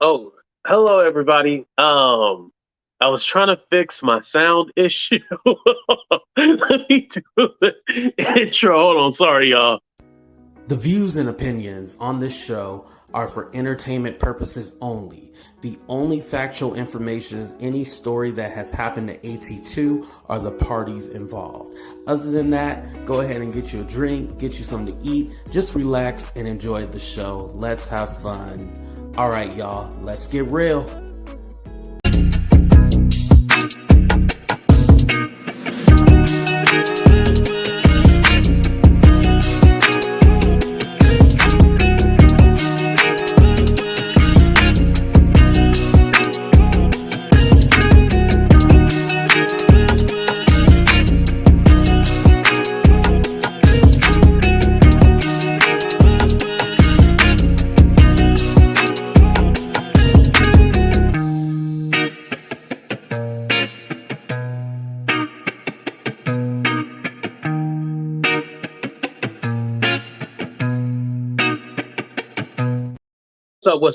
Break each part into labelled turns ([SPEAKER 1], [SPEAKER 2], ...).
[SPEAKER 1] Oh, hello everybody. I was trying to fix my sound issue. Let me do the intro. Hold on, sorry y'all.
[SPEAKER 2] The views and opinions on this show are for entertainment purposes only. The only factual information is any story that has happened to AT2 or the parties involved. Other than that, go ahead and get you a drink, get you something to eat, just relax and enjoy the show. Let's have fun. All right, y'all, let's get real.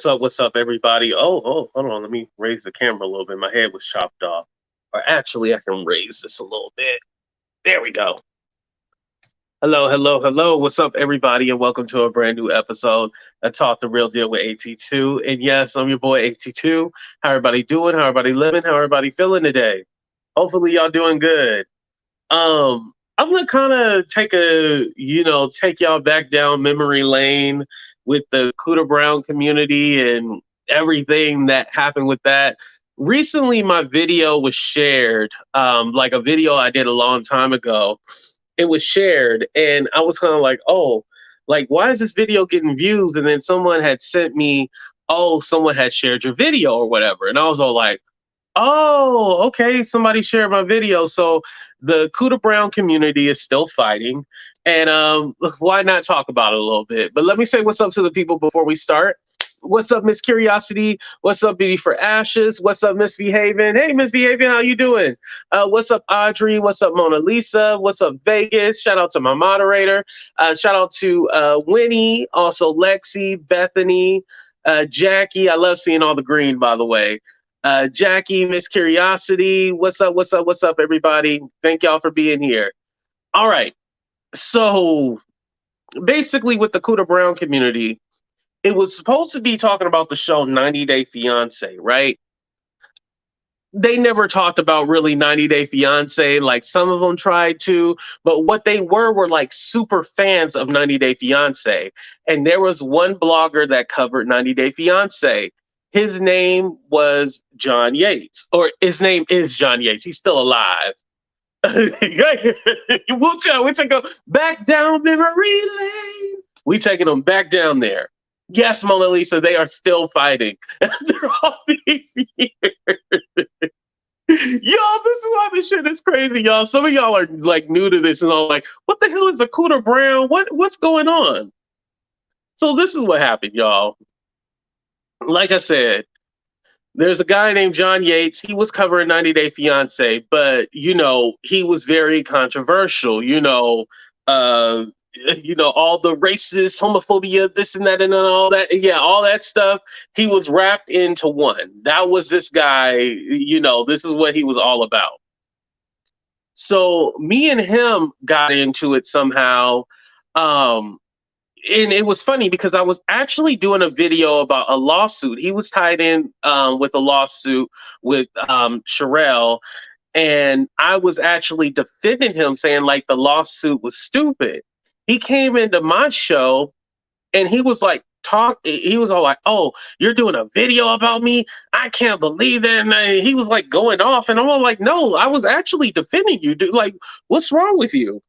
[SPEAKER 1] What's up, everybody? Hold on. Let me raise the camera a little bit. My head was chopped off. Or actually, I can raise this a little bit. There we go. Hello. What's up, everybody, and welcome to a brand new episode of Talk the Real Deal with AT2. And yes, I'm your boy AT2. How everybody doing? How everybody living? How everybody feeling today? Hopefully, y'all doing good. I'm gonna kind of take y'all back down memory lane with the Cooter Brown community and everything that happened with that. Recently, my video was shared, like a video I did a long time ago. It was shared, and I was kind of like, oh, like, why is this video getting views? And then someone had sent me, oh, someone had shared your video or whatever. And I was all like, oh, okay, somebody shared my video. So the Cooter Brown community is still fighting. And why not talk about it a little bit? But let me say what's up to the people before we start. What's up, Miss Curiosity? What's up, Beauty for Ashes? What's up, Misbehaving? Hey, Misbehaving, how you doing? What's up, Audrey? What's up, Mona Lisa? What's up, Vegas? Shout out to my moderator. Shout out to Winnie, also Lexi, Bethany, Jackie. I love seeing all the green, by the way. Jackie, Miss Curiosity. What's up, everybody? Thank y'all for being here. All right. So basically with the Cooter Brown community, it was supposed to be talking about the show 90 Day Fiance, right? They never talked about really 90 Day Fiance. Like some of them tried to, but what they were like super fans of 90 Day Fiance. And there was one blogger that covered 90 Day Fiance. His name was John Yates, or his name is John Yates. He's still alive. We'll take them back down memory lane. We taking them back down there. Yes, Mona Lisa, they are still fighting after all these years. Y'all, this is why this shit is crazy, y'all. Some of y'all are like new to this and all like, what the hell is a Cooter Brown? What's going on? So this is what happened, y'all. Like I said, there's a guy named John Yates. He was covering 90 Day Fiance, but he was very controversial. All the racist, homophobia, this and that, and all that. Yeah, all that stuff. He was wrapped into one. That was this guy. This is what he was all about. So me and him got into it somehow. And it was funny because I was actually doing a video about a lawsuit. He was tied in with a lawsuit with Sherelle, and I was actually defending him, saying like the lawsuit was stupid. He came into my show, and he was like, he was all like, oh, you're doing a video about me? I can't believe that. And he was like going off, and I'm all like, no, I was actually defending you, dude. Like, what's wrong with you?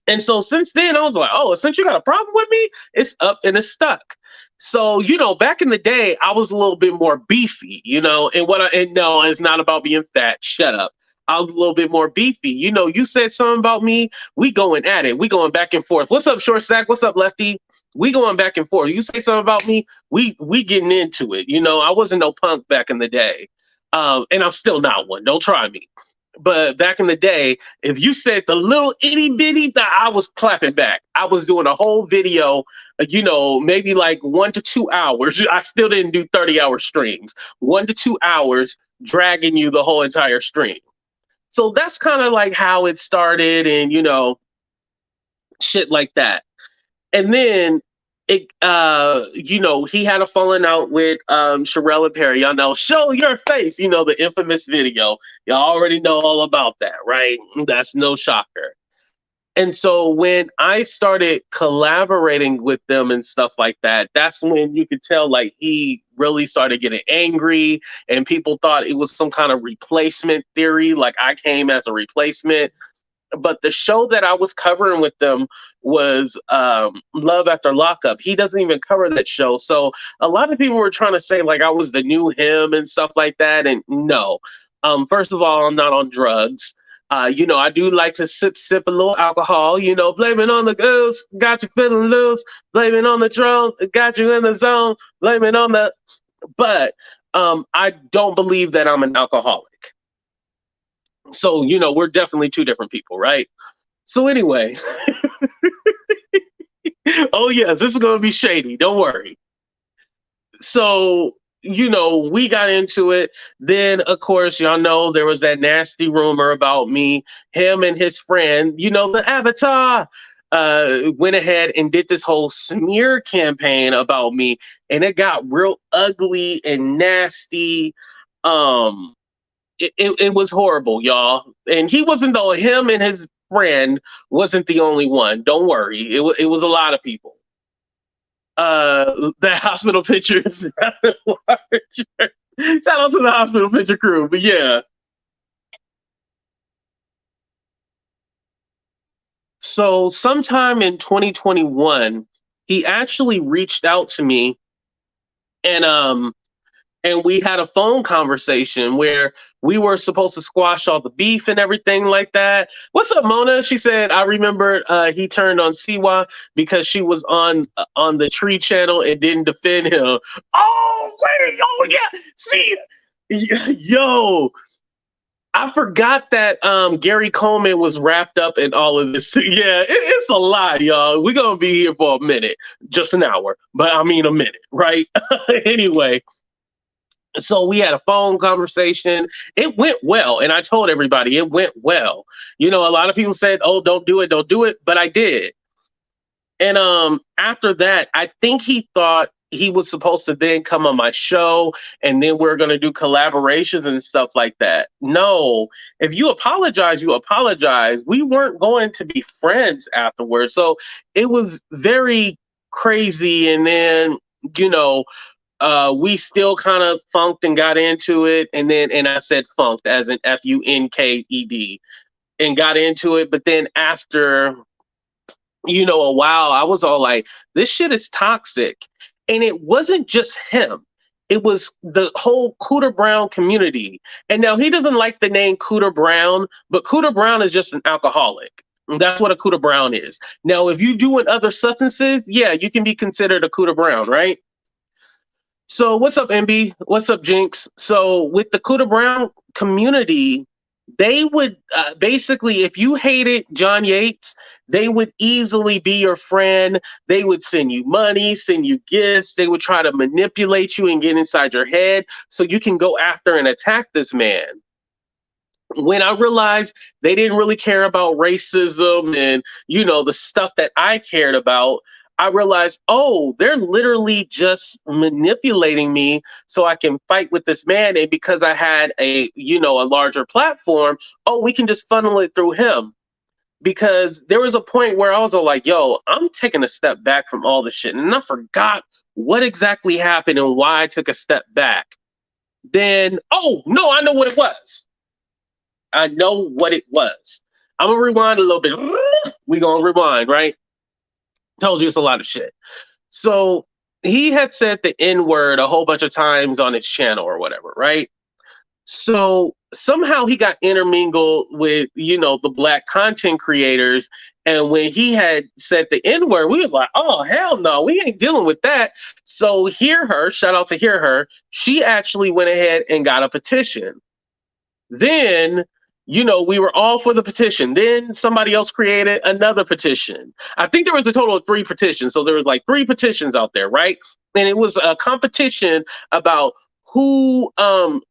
[SPEAKER 1] And so since then, I was like, oh, since you got a problem with me, it's up and it's stuck. So, back in the day, I was a little bit more beefy, and no, it's not about being fat. Shut up. I was a little bit more beefy. You said something about me. We going at it. We going back and forth. What's up, Short Stack? What's up, Lefty? We going back and forth. You say something about me, we getting into it. I wasn't no punk back in the day. And I'm still not one. Don't try me. But back in the day, if you said the little itty bitty, that I was clapping back. I was doing a whole video, maybe like 1 to 2 hours. I still didn't do 30-hour streams. 1 to 2 hours, dragging you the whole entire stream. So that's kind of like how it started, and shit like that. And then he had a falling out with Sherelle and Perry. Y'all know, show your face, the infamous video. Y'all already know all about that, right? That's no shocker. And so when I started collaborating with them and stuff like that, that's when you could tell like he really started getting angry, and people thought it was some kind of replacement theory, like I came as a replacement. But the show that I was covering with them was Love After Lockup. He doesn't even cover that show. So a lot of people were trying to say like I was the new him and stuff like that. And no, first of all, I'm not on drugs. I do like to sip a little alcohol, blame it on the goose, got you feeling loose, blame it on the drone, got you in the zone, blame it on the, but I don't believe that I'm an alcoholic. So, we're definitely two different people, right? So anyway, oh yes, this is going to be shady. Don't worry. So, we got into it. Then, of course, y'all know there was that nasty rumor about me, him and his friend, the Avatar, went ahead and did this whole smear campaign about me. And it got real ugly and nasty. It was horrible, y'all. And him and his friend wasn't the only one. Don't worry. It was a lot of people. The hospital pictures. Shout out to the hospital picture crew. But yeah. So sometime in 2021, he actually reached out to me, and we had a phone conversation where we were supposed to squash all the beef and everything like that. What's up, Mona? She said, I remember he turned on Siwa because she was on the Tree channel and didn't defend him. Oh, wait, oh yeah. See, yo, I forgot that Gary Coleman was wrapped up in all of this. Yeah, it's a lot, y'all. We're going to be here for a minute, just an hour, but I mean a minute, right? Anyway. So we had a phone conversation. It went well. And I told everybody it went well. A lot of people said, oh, don't do it. But I did. And after that, I think he thought he was supposed to then come on my show, and then we're going to do collaborations and stuff like that. No, if you apologize, you apologize. We weren't going to be friends afterwards. So it was very crazy. And then, we still kind of funked and got into it. And I said funked as in Funked and got into it. But then after, a while, I was all like, this shit is toxic. And it wasn't just him. It was the whole Cooter Brown community. And now he doesn't like the name Cooter Brown, but Cooter Brown is just an alcoholic. And that's what a Cooter Brown is. Now, if you doing other substances, yeah, you can be considered a Cooter Brown, right? So what's up, MB? What's up, Jinx? So with the Cooter Brown community, they would basically, if you hated John Yates, they would easily be your friend. They would send you money, send you gifts. They would try to manipulate you and get inside your head so you can go after and attack this man. When I realized they didn't really care about racism and, the stuff that I cared about, I realized, oh, they're literally just manipulating me so I can fight with this man. And because I had a larger platform, oh, we can just funnel it through him. Because there was a point where I was like, yo, I'm taking a step back from all this shit. And I forgot what exactly happened and why I took a step back. Then, oh, no, I know what it was. I'm going to rewind a little bit. We're going to rewind, right? Told you it's a lot of shit. So he had said the N-word a whole bunch of times on his channel or whatever, right? So somehow he got intermingled with, the Black content creators. And when he had said the N-word, we were like, oh, hell no, we ain't dealing with that. So Hear Her, shout out to Hear Her, she actually went ahead and got a petition. Then we were all for the petition. Then somebody else created another petition. I think there was a total of 3 petitions. So there was like 3 petitions out there, right? And it was a competition about who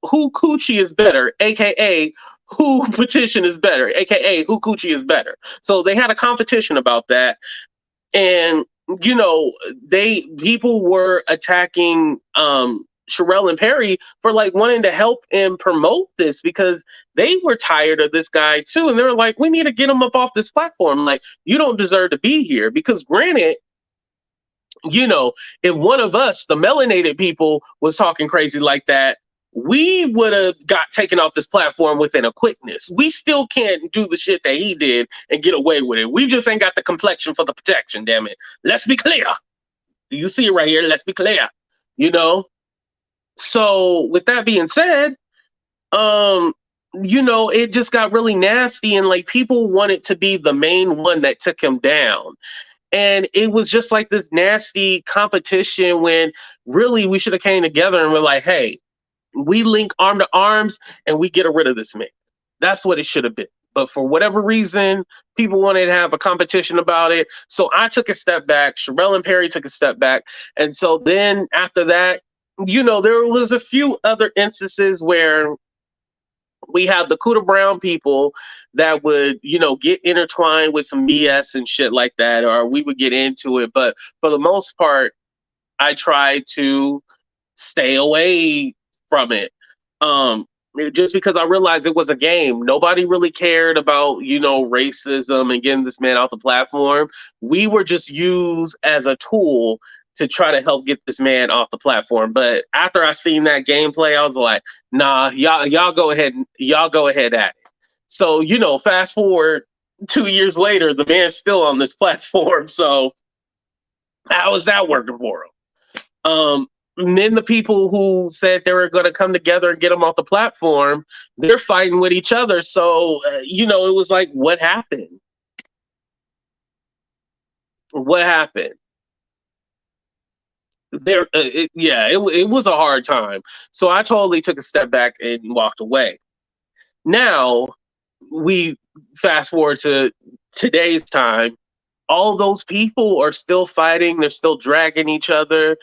[SPEAKER 1] coochie is better, aka who petition is better, aka who coochie is better. So they had a competition about that. And they people were attacking Sherelle and Perry for like wanting to help and promote this because they were tired of this guy too, and they were like, we need to get him up off this platform. Like, you don't deserve to be here. Because granted, if one of us, the melanated people, was talking crazy like that, we would have got taken off this platform within a quickness. We still can't do the shit that he did and get away with it. We just ain't got the complexion for the protection, damn it. Let's be clear. You see it right here. Let's be clear. So with that being said, it just got really nasty, and like people wanted to be the main one that took him down. And it was just like this nasty competition when really we should have came together and we're like, hey, we link arm to arms and we get rid of this man. That's what it should have been. But for whatever reason, people wanted to have a competition about it. So I took a step back. Sherelle and Perry took a step back. And so then after that, there was a few other instances where we have the Cooter Brown people that would, get intertwined with some BS and shit like that, or we would get into it. But for the most part, I try to stay away from it. Just because I realized it was a game. Nobody really cared about, racism and getting this man off the platform. We were just used as a tool to try to help get this man off the platform. But after I seen that gameplay, I was like, nah, y'all go ahead at it. So, fast forward 2 years later, the man's still on this platform. So how is that working for him? And then the people who said they were going to come together and get him off the platform, they're fighting with each other. So, it was like, what happened? What happened? It was a hard time. So I totally took a step back and walked away. Now we fast forward to today's time. All those people are still fighting. They're still dragging each other.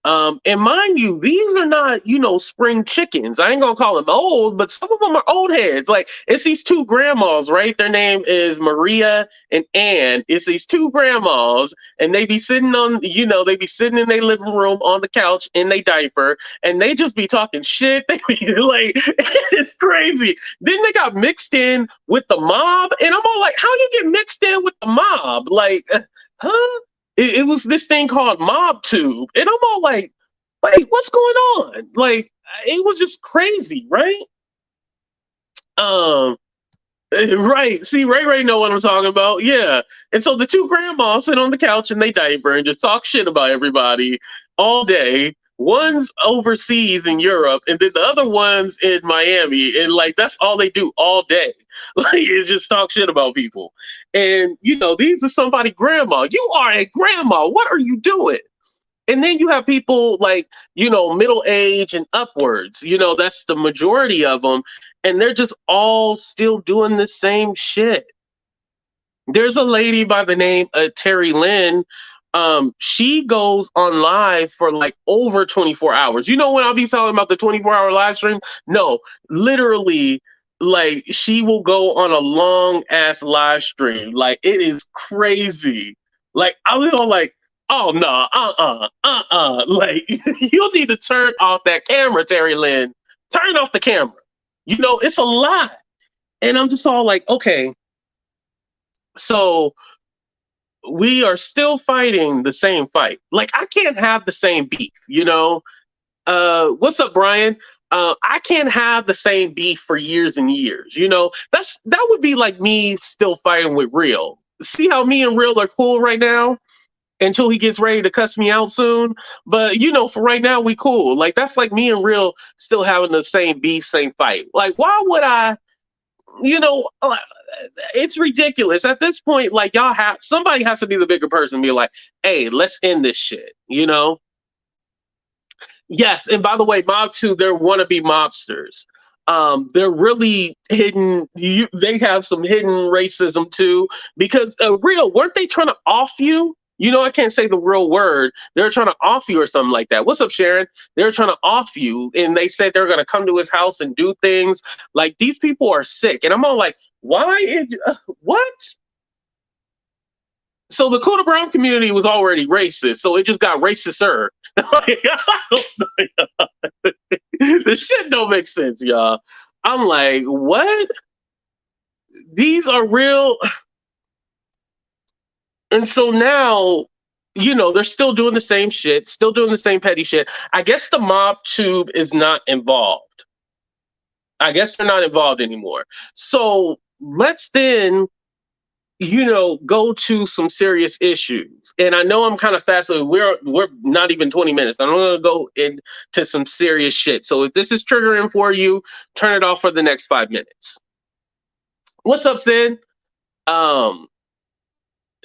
[SPEAKER 1] And mind you, these are not, spring chickens. I ain't gonna call them old, but some of them are old heads. Like, it's these 2 grandmas, right? Their name is Maria and Ann. It's these 2 grandmas, and they be sitting on, they be sitting in their living room on the couch in their diaper, and they just be talking shit. They be like, it's crazy. Then they got mixed in with the mob, and I'm all like, how you get mixed in with the mob? Like, huh? It was this thing called MobTube. And I'm all like, wait, what's going on? Like, it was just crazy, right? Right. See, Ray know what I'm talking about. Yeah. And so the 2 grandmas sit on the couch in their diaper and just talk shit about everybody all day. One's overseas in Europe, and then the other one's in Miami. And like, that's all they do all day. Like, is just talk shit about people. And, these are somebody grandma. You are a grandma. What are you doing? And then you have people like, middle age and upwards, that's the majority of them. And they're just all still doing the same shit. There's a lady by the name of Terry Lynn. She goes on live for like over 24 hours. When I'll be talking about the 24-hour live stream? No, literally, like, she will go on a long ass live stream. Like, it is crazy. Like, I was all like, oh no, like, you'll need to turn off that camera, Terry Lynn. Turn off the camera. It's a lot. And I'm just all like, okay, so we are still fighting the same fight. Like, I can't have the same beef, what's up, Brian? I can't have the same beef for years and years. That would be like me still fighting with Real. See how me and Real are cool right now until he gets ready to cuss me out soon. But, for right now, we cool. Like, that's like me and Real still having the same beef, same fight. Like, why would I, it's ridiculous at this point. Like, somebody has to be the bigger person and be like, hey, let's end this shit, Yes, and by the way, Mob 2, they're wannabe mobsters. They're really hidden. They have some hidden racism too, because real weren't they trying to off you? You know, I can't say the real word. They're trying to off you or something like that. What's up, Sharon? They're trying to off you, and they said they're going to come to his house and do things. Like, these people are sick, and I'm all like, why is what? So the Cooter Brown community was already racist, so it just got racister. The shit don't make sense, y'all. I'm like, what? These are real. And so now, you know, they're still doing the same shit, still doing the same petty shit. I guess the mob tube is not involved. I guess they're not involved anymore. So let's then, you know, go to some serious issues. And I know I'm kind of fast. So we're not even 20 minutes. I'm going to go into some serious shit. So if this is triggering for you, turn it off for the next 5 minutes. What's up, Sin?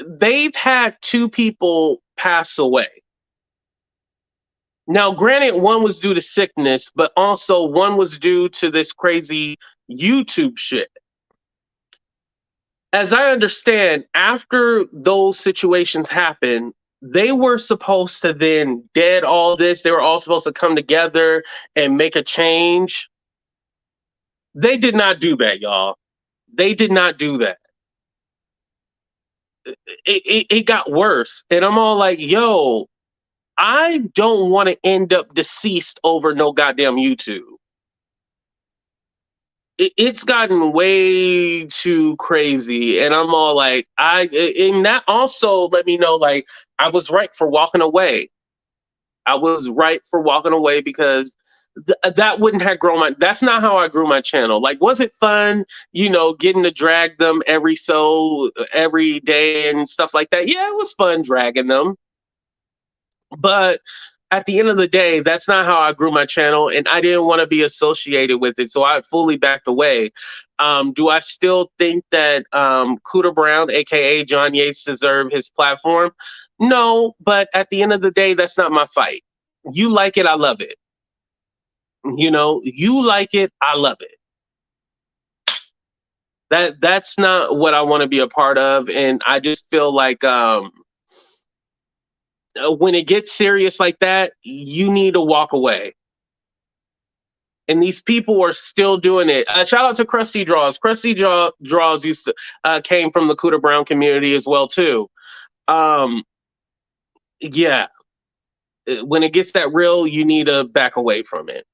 [SPEAKER 1] They've had 2 people pass away. Now, granted, one was due to sickness, but also one was due to this crazy YouTube shit. As I understand, after those situations happened, they were supposed to then dead all this. They were all supposed to come together and make a change. They did not do that, y'all. They did not do that. It got worse. And I'm all like, yo, I don't want to end up deceased over no goddamn YouTube. It's gotten way too crazy, and I'm all like, and that also let me know, like, I was right for walking away. I was right for walking away because that wouldn't have grown my. That's not how I grew my channel. Like, was it fun, you know, getting to drag them every day and stuff like that? Yeah, it was fun dragging them, but at the end of the day, that's not how I grew my channel, and I didn't want to be associated with it, so I fully backed away. Do I still think that Cooter Brown, aka John Yates, deserve his platform? No, but at the end of the day, that's not my fight. You like it, I love it. You know, you like it, I love it. That's not what I want to be a part of, and I just feel like when it gets serious like that, you need to walk away. And these people are still doing it. Shout out to Krusty Draws. Draws used to came from the Cooter Brown community as well too. Yeah, when it gets that real, you need to back away from it.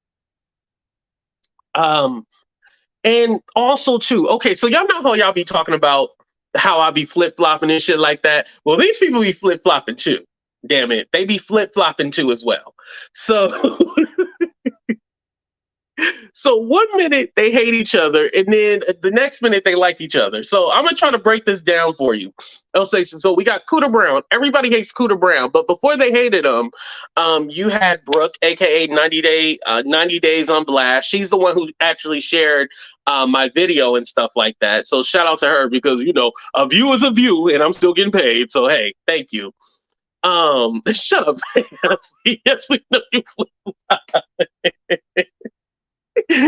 [SPEAKER 1] And also too, okay, so y'all know how y'all be talking about how I be flip flopping and shit like that. Well, these people be flip flopping too. Damn it, they be flip flopping too as well. So. So 1 minute they hate each other, and then the next minute they like each other. So I'm gonna try to break this down for you. I'll say so. We got Cooter Brown. Everybody hates Cooter Brown, but before they hated him, you had Brooke, aka 90 Days on Blast. She's the one who actually shared my video and stuff like that. So shout out to her because, you know, a view is a view, and I'm still getting paid. So hey, thank you. Shut up. Yes, we know you.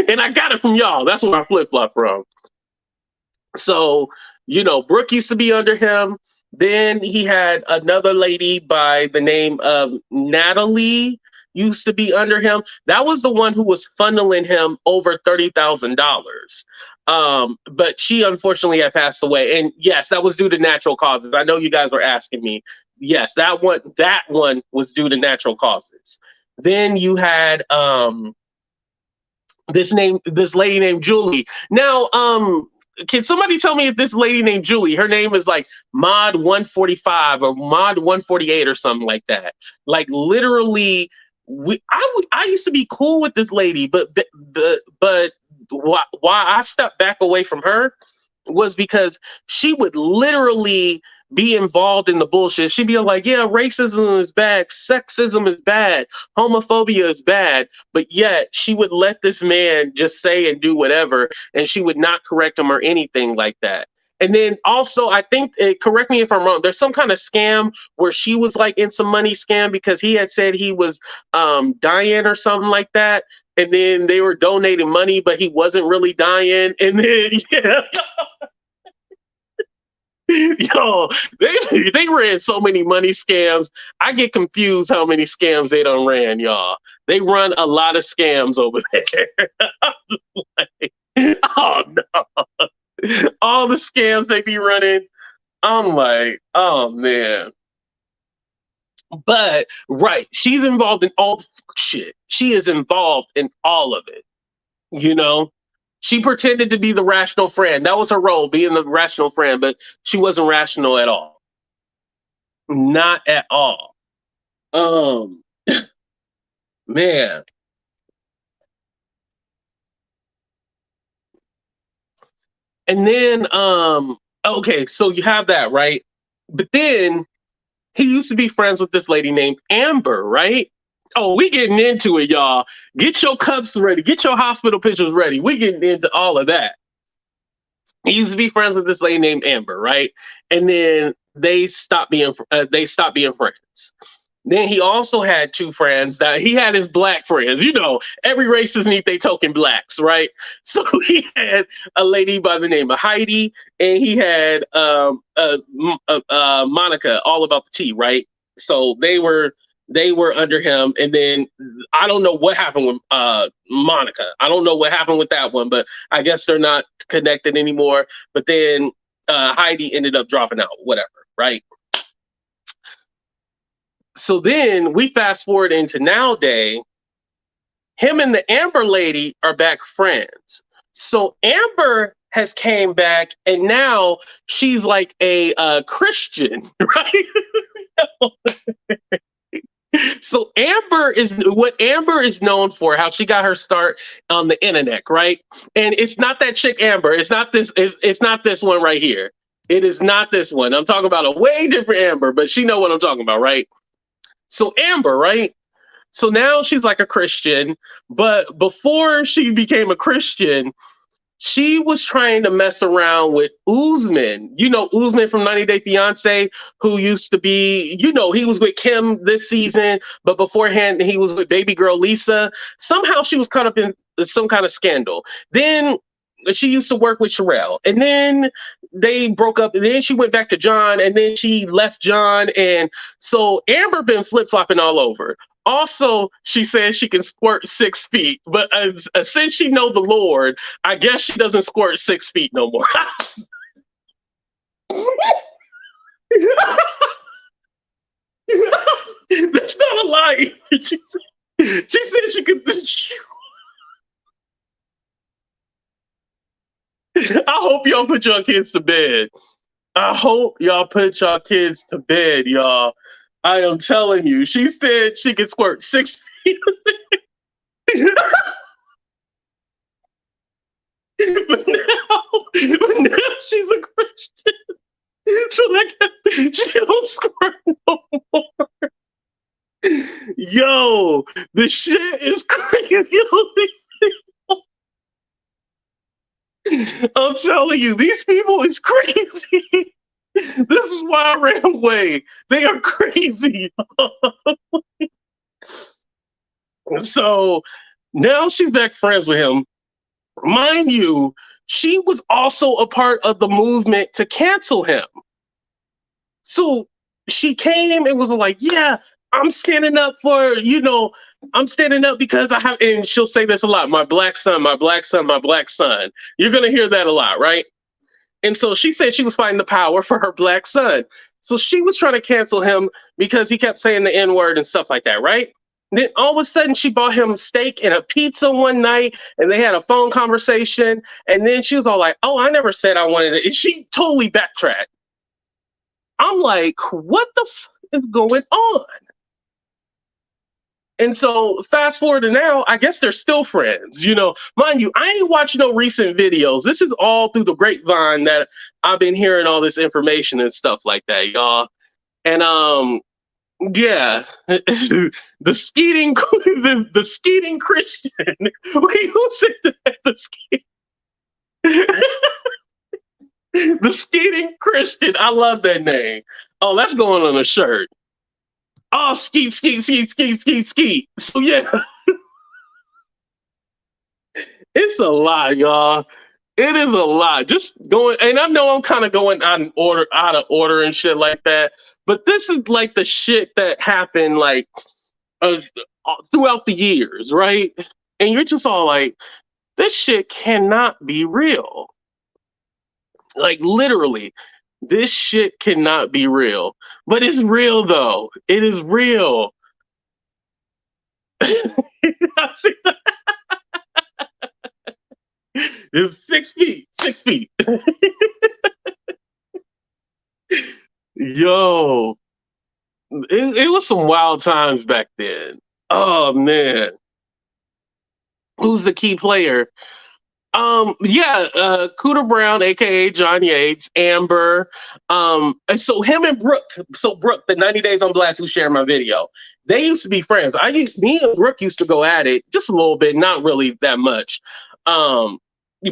[SPEAKER 1] And I got it from y'all. That's where I flip flop from. So, you know, Brooke used to be under him. Then he had another lady by the name of Natalie used to be under him. That was the one who was funneling him over $30,000. But she unfortunately had passed away. And yes, that was due to natural causes. I know you guys were asking me. Yes, that one was due to natural causes. Then you had this lady named Julie. Now, can somebody tell me if this lady named Julie, her name is like Mod 145 or Mod 148 or something like that? Like, literally, I used to be cool with this lady, but why I stepped back away from her was because she would literally be involved in the bullshit. She'd be like, yeah, racism is bad, sexism is bad, homophobia is bad, but yet she would let this man just say and do whatever, and she would not correct him or anything like that. And then also, I think, correct me if I'm wrong, there's some kind of scam where she was like in some money scam because he had said he was dying or something like that. And then they were donating money, but he wasn't really dying. And then, yeah, yo, they ran so many money scams. I get confused how many scams they done ran, y'all. They run a lot of scams over there. Like, oh no. All the scams they be running. I'm like, oh man. But right, she's involved in all the shit. She is involved in all of it. You know, she pretended to be the rational friend. That was her role, being the rational friend, but she wasn't rational at all. Not at all. Um, man. And then, okay, so you have that, right? But then he used to be friends with this lady named Amber, right? Oh, we getting into it, y'all. Get your cups ready. Get your hospital pictures ready. We getting into all of that. He used to be friends with this lady named Amber, right? And then they stopped being friends. Then he also had two friends that he had his black friends. You know, every racist need they token blacks, right? So he had a lady by the name of Heidi, and he had Monica, all about the tea, right? So they were under him, and then I don't know what happened with Monica. I don't know what happened with that one, but I guess they're not connected anymore. But then Heidi ended up dropping out, whatever, right? So then we fast forward into nowadays. Him and the Amber lady are back friends. So Amber has came back, and now she's like a Christian, right? So Amber is what Amber is known for, how she got her start on the internet, right? And it's not that chick Amber. It's not this. It's not this one right here. It is not this one. I'm talking about a way different Amber, but she know what I'm talking about, right? So Amber, right? So now she's like a Christian, but before she became a Christian, she was trying to mess around with Uzman. You know, Uzman from 90 Day Fiance, who used to be, you know, he was with Kim this season, but beforehand he was with baby girl Lisa. Somehow she was caught up in some kind of scandal. Then she used to work with Sherelle, and then they broke up, and then she went back to John, and then she left John. And so Amber been flip-flopping all over. Also, she says she can squirt 6 feet, but since she know the Lord, I guess she doesn't squirt 6 feet no more. That's not a lie. She said she could. I hope y'all put your kids to bed. I hope y'all put your kids to bed, y'all. I am telling you. She said she could squirt 6 feet. but now she's a Christian. So I guess she don't squirt no more. Yo, the shit is crazy. I'm telling you, these people is crazy. This is why I ran away. They are crazy. So now she's back friends with him. Mind you, she was also a part of the movement to cancel him. So she came and was like, yeah, I'm standing up for, you know, I'm standing up because I have, and she'll say this a lot, my black son, my black son, my black son. You're going to hear that a lot, right? And so she said she was fighting the power for her black son. So she was trying to cancel him because he kept saying the N-word and stuff like that, right? And then all of a sudden she bought him steak and a pizza one night, and they had a phone conversation. And then she was all like, oh, I never said I wanted it. And she totally backtracked. I'm like, what the is going on? And so fast forward to now, I guess they're still friends. You know, mind you, I ain't watching no recent videos. This is all through the grapevine that I've been hearing all this information and stuff like that, y'all. And yeah, the skeeting, the skeeting Christian. Wait, who said that? The skeeting. The Skeeting Christian. I love that name. Oh, that's going on a shirt. Oh, skeet, skeet, skeet, skeet, skeet, skeet. So yeah, it's a lot, y'all. It is a lot. Just going, and I know I'm kind of going out of order and shit like that. But this is like the shit that happened like uh, throughout the years, right? And you're just all like, this shit cannot be real. Like literally, this shit cannot be real. But it's real though. It is real. It's 6 feet. 6 feet. Yo, it was some wild times back then. Oh man. Who's the key player? Yeah, Cooter Brown, aka John Yates, Amber. And so him and Brooke, so Brooke, the 90 Days on Blast who shared my video, they used to be friends. Me and Brooke used to go at it just a little bit, not really that much. Um,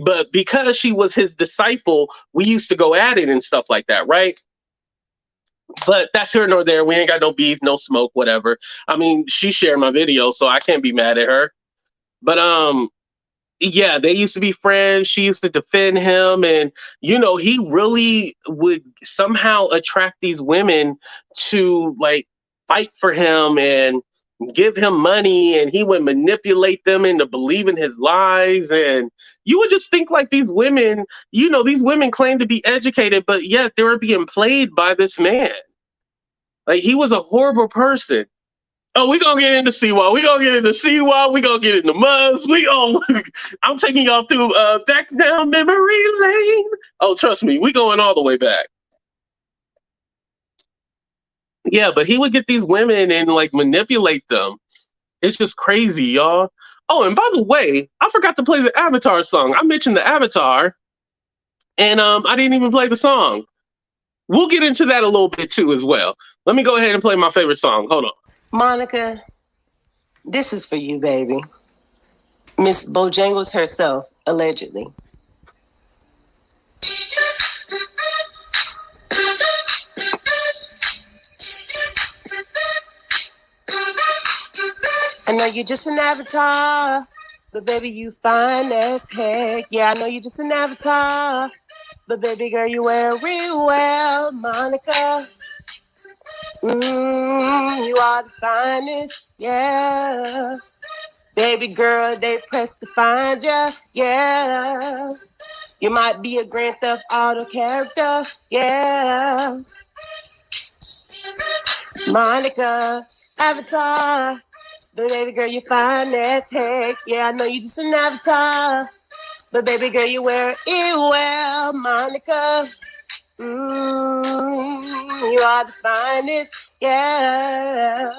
[SPEAKER 1] but because she was his disciple, we used to go at it and stuff like that, right? But that's here nor there. We ain't got no beef, no smoke, whatever. I mean, she shared my video, so I can't be mad at her. But yeah, they used to be friends. She used to defend him, and he really would somehow attract these women to like fight for him and give him money, and he would manipulate them into believing his lies. And you would just think like these women claim to be educated, but yet they were being played by this man. Like he was a horrible person. Oh, we gonna get into Siwa. We gonna get into Siwa. We gonna get into Muzz. I'm taking y'all through back down memory lane. Oh, trust me, we going all the way back. Yeah, but he would get these women and like manipulate them. It's just crazy, y'all. Oh, and by the way, I forgot to play the Avatar song. I mentioned the Avatar, and I didn't even play the song. We'll get into that a little bit too as well. Let me go ahead and play my favorite song. Hold on.
[SPEAKER 3] Monica, this is for you, baby. Miss Bojangles herself, allegedly. I know you're just an avatar, but baby, you fine as heck. Yeah, I know you're just an avatar, but baby girl, you wear real well, Monica. You are the finest, yeah. Baby girl, they press to find ya, yeah. You might be a Grand Theft Auto character, yeah. Monica, Avatar, but baby girl, you fine as heck. Yeah, I know you just an avatar, but baby girl, you wear it well, Monica. You are the finest, yeah.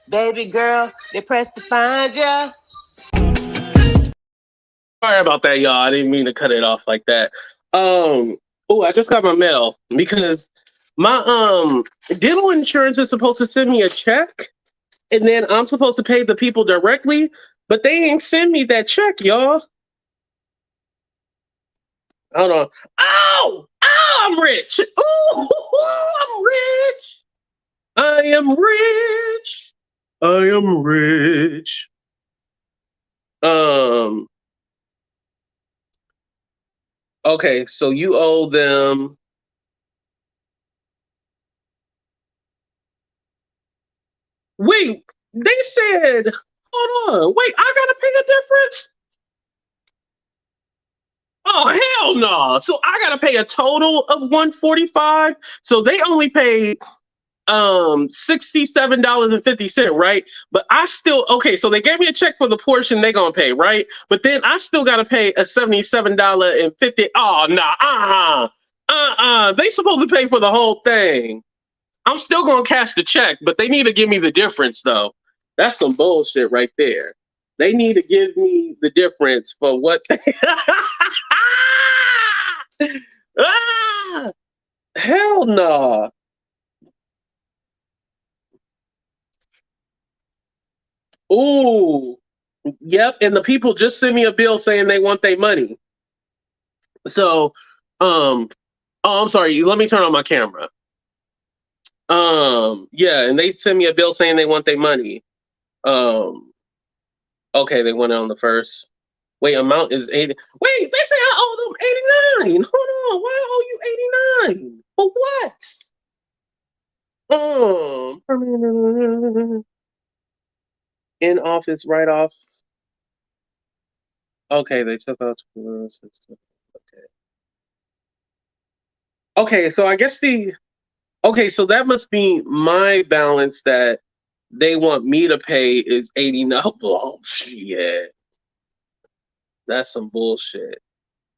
[SPEAKER 3] Baby girl, they press to find ya.
[SPEAKER 1] Sorry about that, y'all. I didn't mean to cut it off like that. Oh, I just got my mail because my dental insurance is supposed to send me a check, and then I'm supposed to pay the people directly, but they ain't send me that check, y'all. Hold on. Oh, I'm rich. Ooh, I'm rich. I am rich. I am rich. Okay, so you owe them. Wait, they said, hold on. Wait, I gotta pay a difference? Oh, hell no. So I gotta pay a total of 145. So they only pay $67.50, right? But I still so they gave me a check for the portion they gonna pay, right? But then I still gotta pay a $77.50. Oh nah, they supposed to pay for the whole thing. I'm still gonna cash the check, but they need to give me the difference though. That's some bullshit right there. They need to give me the difference for what they ah, hell no. Ooh, yep. And the people just sent me a bill saying they want their money. So, um, Oh, I'm sorry. Let me turn on my camera. Yeah, and they sent me a bill saying they want their money. Um, okay, they went on the first. Wait, amount is 80. Wait, they say I owe them 89. Hold on, why I owe you 89? For what? In office write off. Okay, they took out. Okay. Okay, so I guess okay, so that must be my balance that they want me to pay is 89. Oh, shit. That's some bullshit.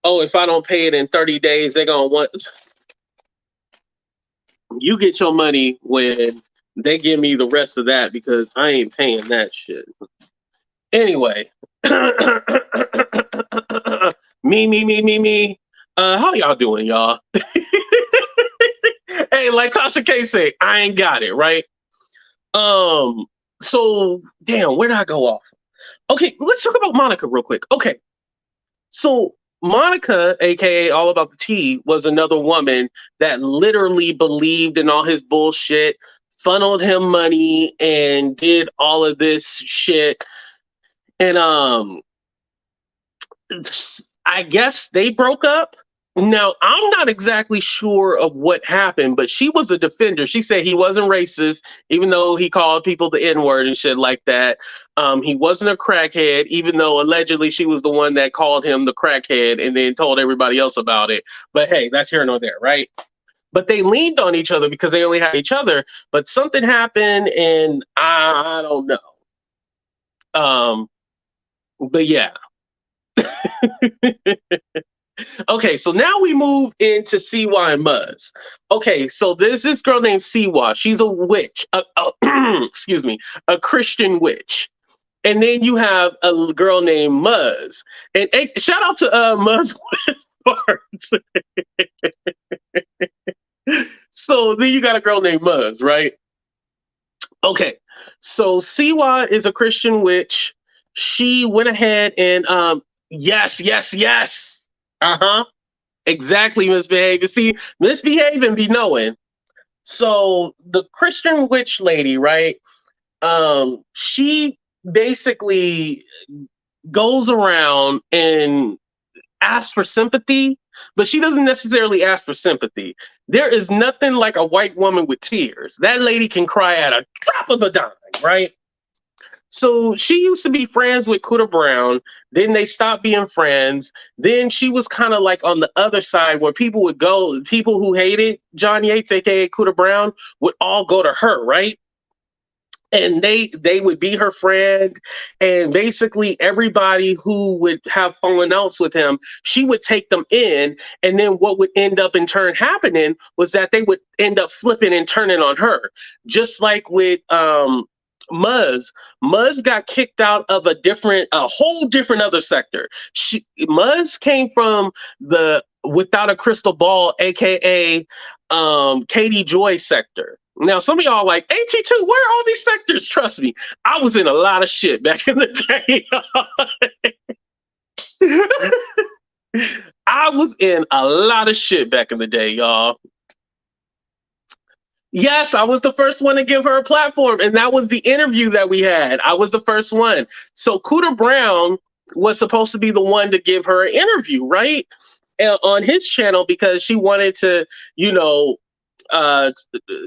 [SPEAKER 1] Oh, if I don't pay it in 30 days, they're going to want. You get your money when they give me the rest of that because I ain't paying that shit. Anyway. Me. How y'all doing, y'all? Hey, like Tasha K say, I ain't got it, right? So damn, where did I go off? Okay, let's talk about Monica real quick. Okay. So Monica, aka All About the Tea, was another woman that literally believed in all his bullshit, funneled him money, and did all of this shit. And I guess they broke up. Now, I'm not exactly sure of what happened, but she was a defender. She said he wasn't racist, even though he called people the N-word and shit like that. He wasn't a crackhead, even though allegedly she was the one that called him the crackhead and then told everybody else about it. But hey, that's here nor there, right? But they leaned on each other because they only had each other. But something happened, and I don't know. But yeah. Okay, so now we move into Siwa and Muzz. Okay, so there's this girl named Siwa. She's a witch. Excuse me, a Christian witch. And then you have a girl named Muzz. And shout out to Muzz Parts. So then you got a girl named Muzz, right? Okay, so Siwa is a Christian witch. She went ahead and yes. Uh-huh. Exactly, misbehaving. See, misbehaving be knowing. So the Christian witch lady, right? She basically goes around and asks for sympathy, but she doesn't necessarily ask for sympathy. There is nothing like a white woman with tears. That lady can cry at a drop of a dime, right? So she used to be friends with Cooter Brown. Then they stopped being friends. Then she was kind of like on the other side where people would go, people who hated John Yates, aka Cooter Brown, would all go to her, right? And they would be her friend. And basically everybody who would have fallen outs with him, she would take them in. And then what would end up in turn happening was that they would end up flipping and turning on her. Just like with Muzz got kicked out of a whole different other sector. Muzz came from the Without a Crystal Ball, aka Katie Joy sector. Now some of y'all like AT2, where are all these sectors? Trust me, I was in a lot of shit back in the day. I was in a lot of shit back in the day, y'all. Yes, I was the first one to give her a platform, and that was the interview that we had. I was the first one. So Cooter Brown was supposed to be the one to give her an interview, right? On his channel because she wanted to,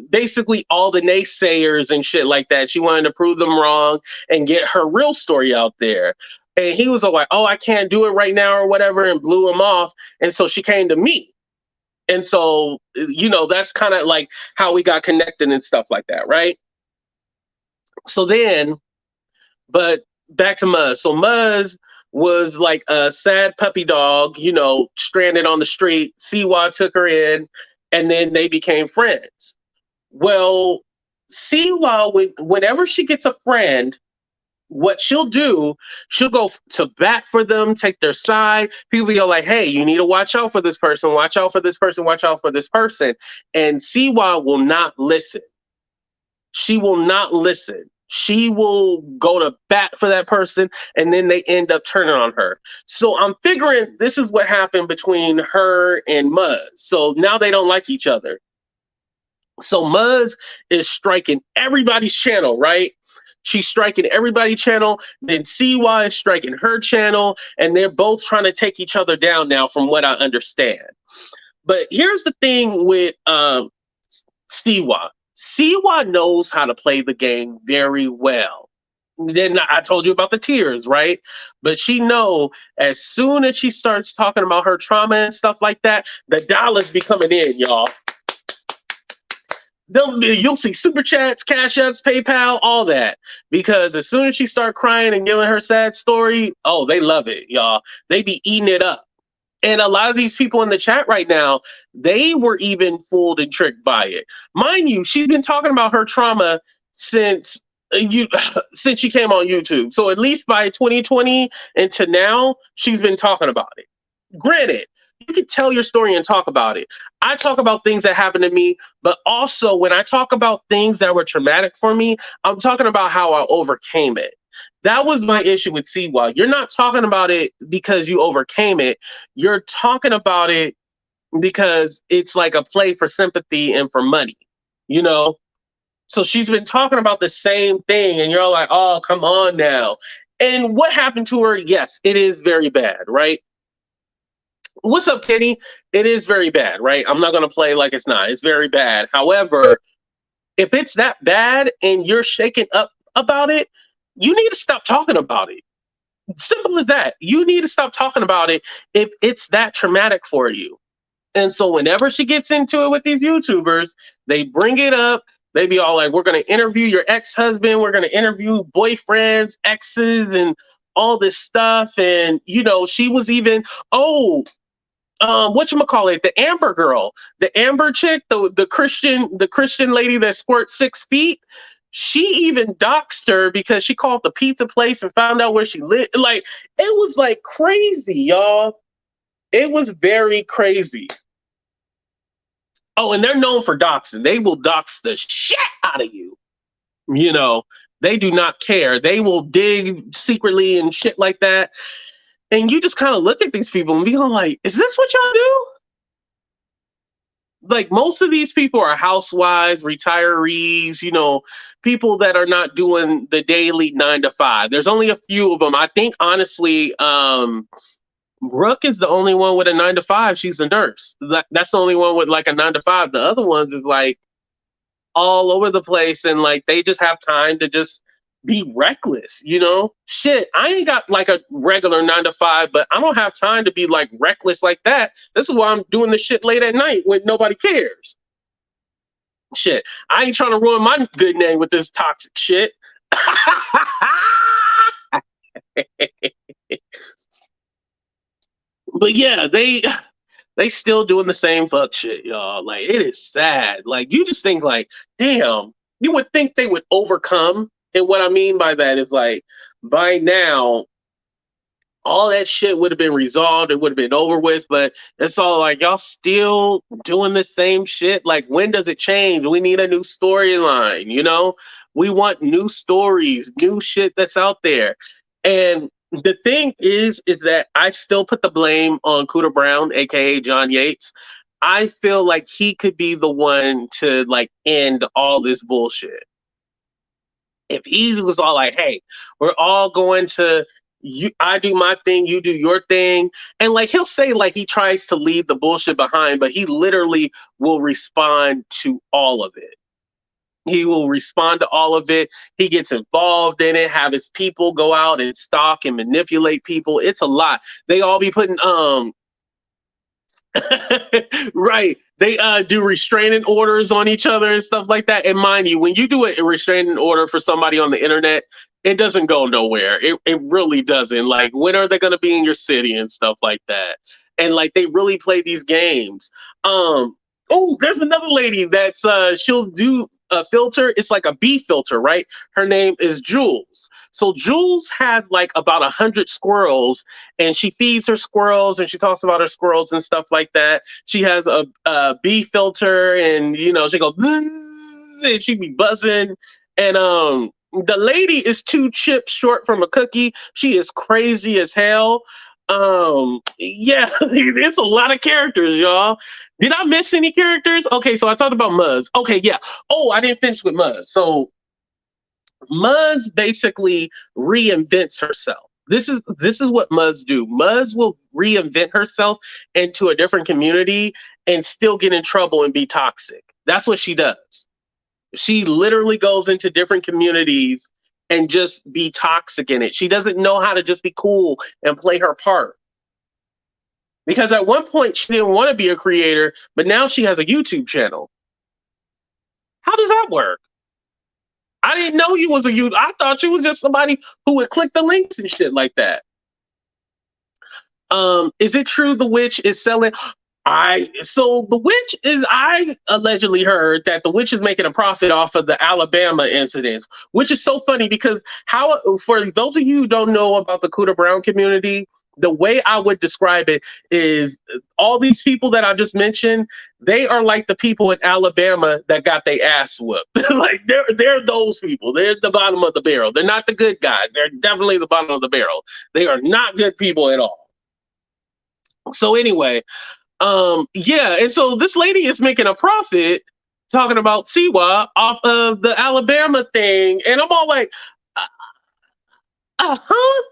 [SPEAKER 1] basically all the naysayers and shit like that. She wanted to prove them wrong and get her real story out there. And he was like, oh, I can't do it right now or whatever, and blew him off. And so she came to me. And so, that's kind of like how we got connected and stuff like that, right? So then, but back to Muzz. So Muzz was like a sad puppy dog, stranded on the street. Siwa took her in, and then they became friends. Well, Siwa, whenever she gets a friend, what she'll do, she'll go to bat for them, take their side. People go like, hey, you need to watch out for this person, watch out for this person, watch out for this person. And Siwa will not listen. She will not listen. she will go to bat for that person, and then they end up turning on her. So I'm figuring this is what happened between her and Muzz. So now they don't like each other. So Muzz is striking everybody's channel, right? She's striking everybody's channel. Then Siwa is striking her channel, and they're both trying to take each other down now, from what I understand. But here's the thing with Siwa. Siwa knows how to play the game very well. Then I told you about the tears, right? But she know as soon as she starts talking about her trauma and stuff like that, the dollars be coming in, y'all. You'll see super chats, cash apps, PayPal, all that. Because as soon as she start crying and giving her sad story, oh, they love it, y'all. They be eating it up. And a lot of these people in the chat right now, they were even fooled and tricked by it. Mind you, she's been talking about her trauma since since she came on YouTube. So at least by 2020 and to now, she's been talking about it. Granted, you can tell your story and talk about it. I talk about things that happened to me, but also when I talk about things that were traumatic for me, I'm talking about how I overcame it. That was my issue with Siwa. You're not talking about it because you overcame it. You're talking about it because it's like a play for sympathy and for money, you know? So she's been talking about the same thing, and you're all like, oh, come on now. And what happened to her? Yes, it is very bad, right? What's up, Kenny? It is very bad, right? I'm not going to play like it's not. It's very bad. However, if it's that bad and you're shaken up about it, you need to stop talking about it. Simple as that. You need to stop talking about it if it's that traumatic for you. And so whenever she gets into it with these YouTubers, they bring it up. They be all like, we're going to interview your ex-husband. We're going to interview boyfriends, exes, and all this stuff. And, you know, she was even, whatchamacallit, the Amber girl, the Amber chick, the Christian lady that squirts 6 feet. She even doxed her because she called the pizza place and found out where she lived. Like, it was like crazy, y'all. It was very crazy. Oh, and they're known for doxing. They will dox the shit out of you. You know, they do not care. They will dig secretly and shit like that. And you just kind of look at these people and be like, is this what y'all do? Like, most of these people are housewives, retirees, you know, people that are not doing the daily 9 to 5. There's only a few of them. I think, honestly, Brooke is the only one with a 9 to 5. She's a nurse. That's the only one with like a 9 to 5. The other ones is like all over the place, and like they just have time to just be reckless, you know? Shit, I ain't got like a regular 9 to 5, but I don't have time to be like reckless like that. This is why I'm doing this shit late at night when nobody cares. Shit, I ain't trying to ruin my good name with this toxic shit. But yeah, they still doing the same fuck shit, y'all. Like, it is sad. Like, you just think like, damn, you would think they would overcome. And what I mean by that is like, by now, all that shit would have been resolved. It would have been over with. But it's all like, y'all still doing the same shit. Like, when does it change? We need a new storyline, you know? We want new stories, new shit that's out there. And the thing is that I still put the blame on Cooter Brown, aka John Yates. I feel like he could be the one to like end all this bullshit. If he was all like, hey, we're all going to, I do my thing, you do your thing. And like, he'll say like he tries to leave the bullshit behind, but he literally will respond to all of it. He will respond to all of it. He gets involved in it, have his people go out and stalk and manipulate people. It's a lot. They all be putting, right. They do restraining orders on each other and stuff like that. And mind you, when you do a restraining order for somebody on the internet, it doesn't go nowhere. It really doesn't. Like, when are they going to be in your city and stuff like that? And like, they really play these games. Oh, there's another lady that's she'll do a filter. It's like a bee filter, right? Her name is Jules. So Jules has like about 100 squirrels, and she feeds her squirrels and she talks about her squirrels and stuff like that. She has a bee filter, and you know, she go and she be buzzing. And The lady is 2 chips short from a cookie. She is crazy as hell. Yeah, it's a lot of characters, y'all. Did I miss any characters? Okay, so I talked about Muzz. Okay, yeah. Oh, I didn't finish with Muzz. So Muzz basically reinvents herself. This is what Muzz do. Muzz will reinvent herself into a different community and still get in trouble and be toxic. That's what she does. She literally goes into different communities and just be toxic in it. She doesn't know how to just be cool and play her part. Because at one point she didn't want to be a creator, but now she has a YouTube channel. How does that work? I didn't know you was a youth. I thought you was just somebody who would click the links and shit like that. Is it true the witch is selling? I allegedly heard that the witch is making a profit off of the Alabama incidents, which is so funny because for those of you who don't know about the Cooter Brown community, the way I would describe it is all these people that I just mentioned, they are like the people in Alabama that got their ass whooped. Like they're those people. They're the bottom of the barrel. They're not the good guys. They're definitely the bottom of the barrel. They are not good people at all. So anyway, yeah, and so this lady is making a profit talking about Siwa off of the Alabama thing, and I'm all like, huh?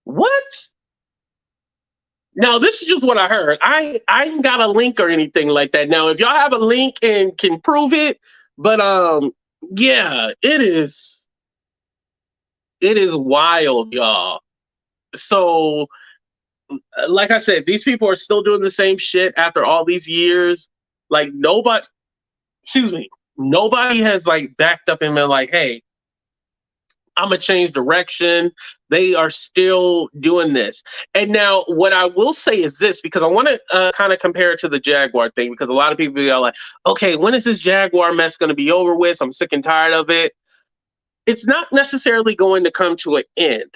[SPEAKER 1] What? Now this is just what I heard. I ain't got a link or anything like that. Now, if y'all have a link and can prove it, but yeah, it is wild, y'all. So like I said, these people are still doing the same shit after all these years. Like nobody has like backed up and been like, hey, I'm gonna change direction. They are still doing this. And now what I will say is this, because I want to kind of compare it to the Jaguar thing, because a lot of people are like, okay, when is this Jaguar mess going to be over with? I'm sick and tired of it. It's not necessarily going to come to an end.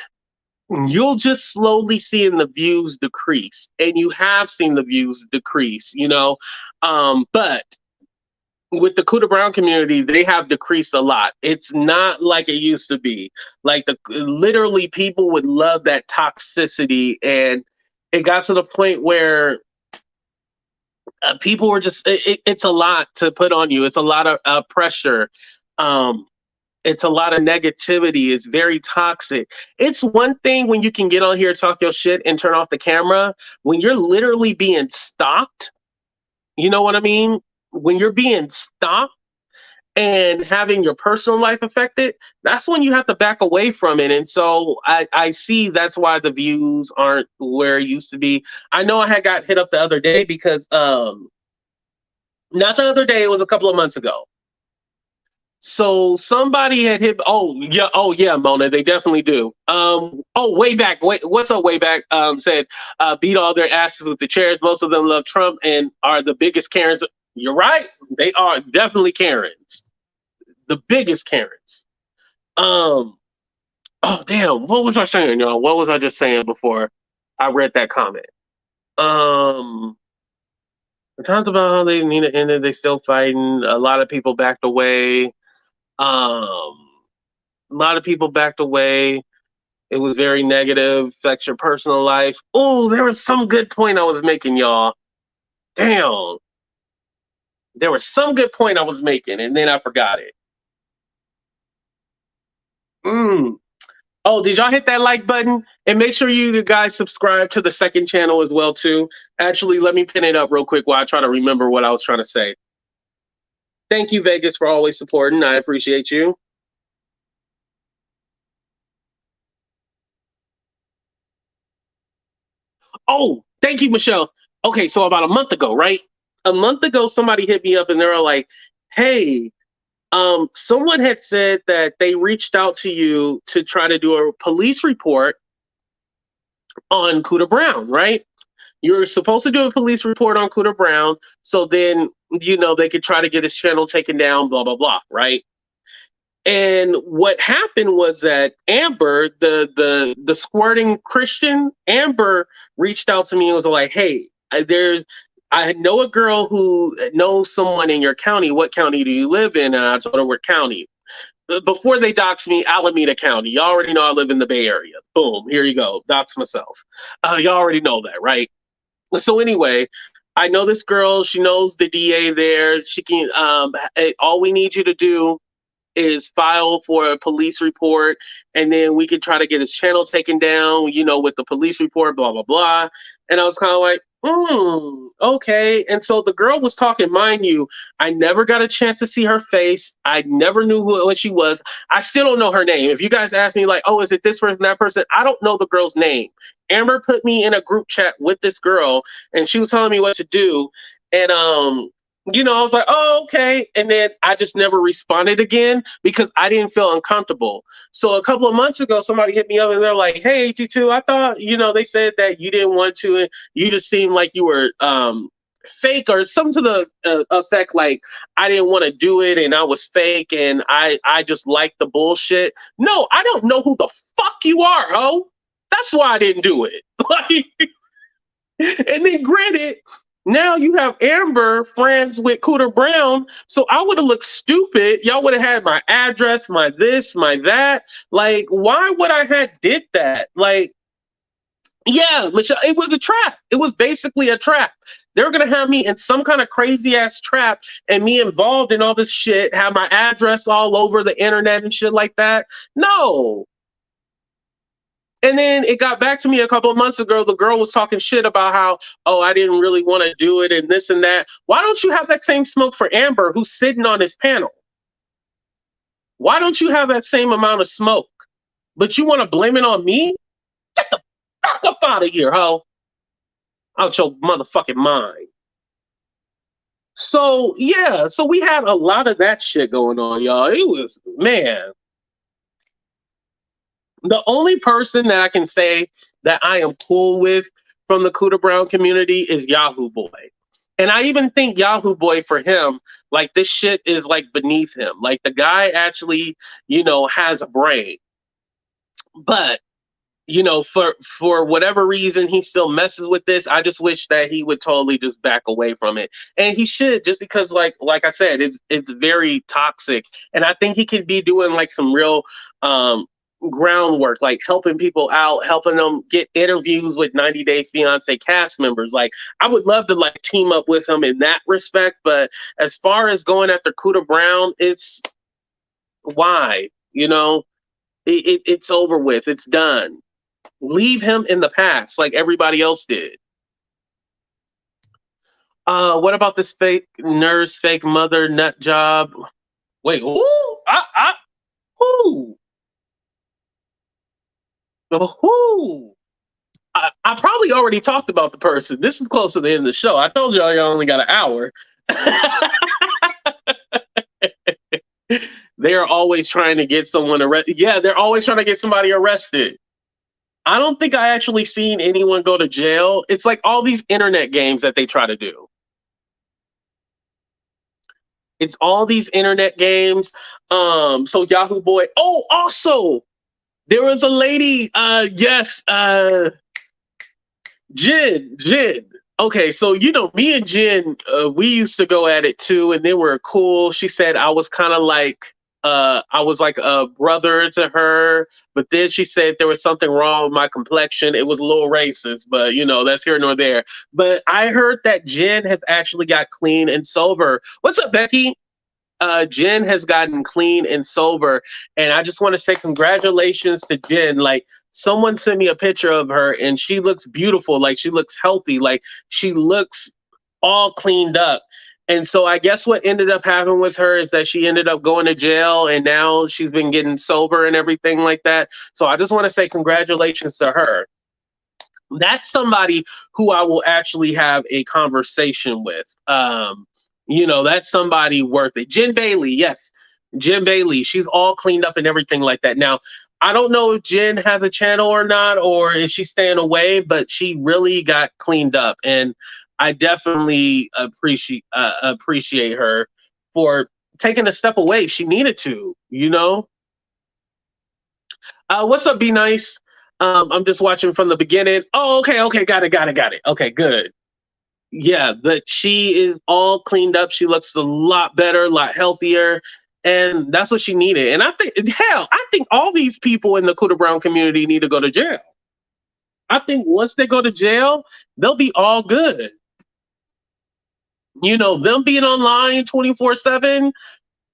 [SPEAKER 1] You'll just slowly see the views decrease, and you have seen the views decrease, but with the Cooter Brown community, they have decreased a lot. It's not like it used to be. Like literally people would love that toxicity, and it got to the point where people were just, it's a lot to put on you. It's a lot of pressure. It's a lot of negativity. It's very toxic. It's one thing when you can get on here, talk your shit, and turn off the camera. When you're literally being stalked, you know what I mean? When you're being stalked and having your personal life affected, that's when you have to back away from it. And so I see that's why the views aren't where it used to be. I know I had got hit up the other day because, not the other day, it was a couple of months ago. So somebody had hit. Oh yeah, Mona. They definitely do. Way back. What's up? Way back. Said beat all their asses with the chairs. Most of them love Trump and are the biggest Karens. You're right. They are definitely Karens. The biggest Karens. Oh damn. What was I saying, y'all? What was I just saying before I read that comment? We talked about how they need to end it. They still fighting. A lot of people backed away. A lot of people backed away. It was very negative, affects your personal life. Oh, there was some good point I was making, y'all. Damn. There was some good point I was making, and then I forgot it. Oh, did y'all hit that like button? And make sure you guys subscribe to the second channel as well, too. Actually, let me pin it up real quick while I try to remember what I was trying to say. Thank you, Vegas, for always supporting. I appreciate you. Oh, thank you, Michelle. Okay, so about a month ago, right? A month ago, somebody hit me up and they were like, hey, someone had said that they reached out to you to try to do a police report on Cooter Brown, right? You're supposed to do a police report on Cooter Brown, so then, they could try to get his channel taken down, blah, blah, blah, right? And what happened was that Amber, the squirting Christian, Amber reached out to me and was like, hey, I know a girl who knows someone in your county. What county do you live in? And I told her what county. before they dox me, Alameda County. You already know I live in the Bay Area. Boom, here you go. Dox myself. You already know that, right? So anyway, I know this girl. She knows the DA there. She can. All we need you to do is file for a police report, and then we could try to get his channel taken down, with the police report, blah, blah, blah. And I was kind of like, okay. And so the girl was talking, mind you, I never got a chance to see her face. I never knew what she was. I still don't know her name. If you guys ask me like, oh, is it this person, that person? I don't know the girl's name. Amber put me in a group chat with this girl, and she was telling me what to do. And I was like, oh, okay. And then I just never responded again because I didn't feel uncomfortable. So a couple of months ago, somebody hit me up and they're like, hey, AT2, I thought, they said that you didn't want to, and you just seemed like you were fake or something to the effect like I didn't want to do it and I was fake and I just liked the bullshit. No, I don't know who the fuck you are, ho. That's why I didn't do it. And then granted, now you have Amber friends with Cooter Brown, so I would have looked stupid. Y'all would have had my address, my this, my that. Like, why would I have did that? Like, yeah, Michelle, it was a trap. It was basically a trap. They were gonna have me in some kind of crazy ass trap and me involved in all this shit, have my address all over the internet and shit like that. No. And then it got back to me a couple of months ago. The girl was talking shit about how, oh, I didn't really want to do it and this and that. Why don't you have that same smoke for Amber, who's sitting on his panel? Why don't you have that same amount of smoke? But you want to blame it on me? Get the fuck up out of here, ho. Out your motherfucking mind. So, yeah. So we had a lot of that shit going on, y'all. It was, man. The only person that I can say that I am cool with from the Cooter Brown community is Yahoo Boy. And I even think Yahoo Boy, for him, like, this shit is like beneath him. Like, the guy actually, has a brain. But, for whatever reason, he still messes with this. I just wish that he would totally just back away from it. And he should, just because like I said, it's very toxic. And I think he could be doing like some real groundwork, like helping people out, helping them get interviews with 90 Day Fiance cast members. Like, I would love to like team up with him in that respect, but as far as going after Cooter Brown, it's why, it's over with, it's done. Leave him in the past like everybody else did. What about this fake nurse, fake mother nut job? Wait, who? Who? Who? I probably already talked about the person. This is close to the end of the show. I told y'all only got an hour. They are always trying to get someone arrested. Yeah, they're always trying to get somebody arrested. I don't think I actually seen anyone go to jail. It's like all these internet games that they try to do. It's all these internet games. So Yahoo Boy. Oh, also, there was a lady, Jen. Okay, so me and Jen, we used to go at it too, and they were cool. She said I was kind of like, I was like a brother to her, but then she said there was something wrong with my complexion. It was a little racist, but that's here nor there. But I heard that Jen has actually got clean and sober. What's up, Becky? Jen has gotten clean and sober, and I just want to say congratulations to Jen. Like, someone sent me a picture of her, and she looks beautiful. Like, she looks healthy. Like, she looks all cleaned up. And so I guess what ended up happening with her is that she ended up going to jail, and now she's been getting sober and everything like that. So I just want to say congratulations to her. That's somebody who I will actually have a conversation with. That's somebody worth it. Jen Bailey, yes. Jen Bailey, she's all cleaned up and everything like that. Now, I don't know if Jen has a channel or not, or is she staying away, but she really got cleaned up. And I definitely appreciate her for taking a step away. She needed to, What's up, Be Nice? I'm just watching from the beginning. Oh, okay. Got it. Okay, good. Yeah, but she is all cleaned up. She looks a lot better, a lot healthier. And that's what she needed. And I think all these people in the Cooter Brown community need to go to jail. I think once they go to jail, they'll be all good. You know, them being online 24/7,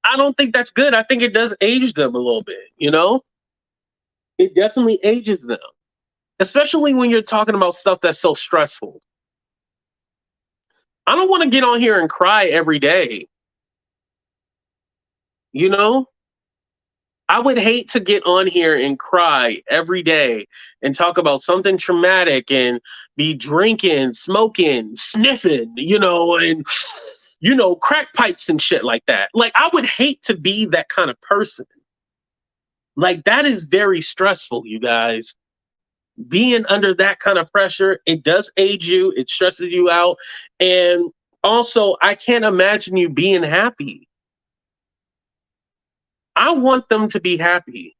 [SPEAKER 1] I don't think that's good. I think it does age them a little bit, you know? It definitely ages them. Especially when you're talking about stuff that's so stressful. I don't want to get on here and cry every day. You know? I would hate to get on here and cry every day and talk about something traumatic and be drinking, smoking, sniffing, and crack pipes and shit like that. Like, I would hate to be that kind of person. Like, that is very stressful, you guys. Being under that kind of pressure, it does age you, it stresses you out. And also, I can't imagine you being happy. I want them to be happy.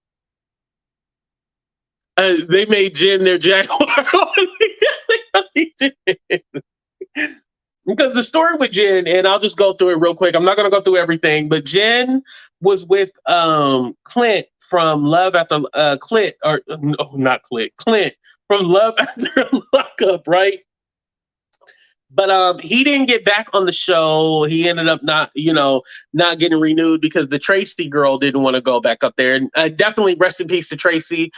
[SPEAKER 1] They made Jen their jaguar. Because the story with Jen, and I'll just go through it real quick. I'm not going to go through everything, but Jen was with Clint from Love After Clint from Love After Lockup, right? But he didn't get back on the show. He ended up not getting renewed because the Tracy girl didn't want to go back up there. And definitely rest in peace to Tracy.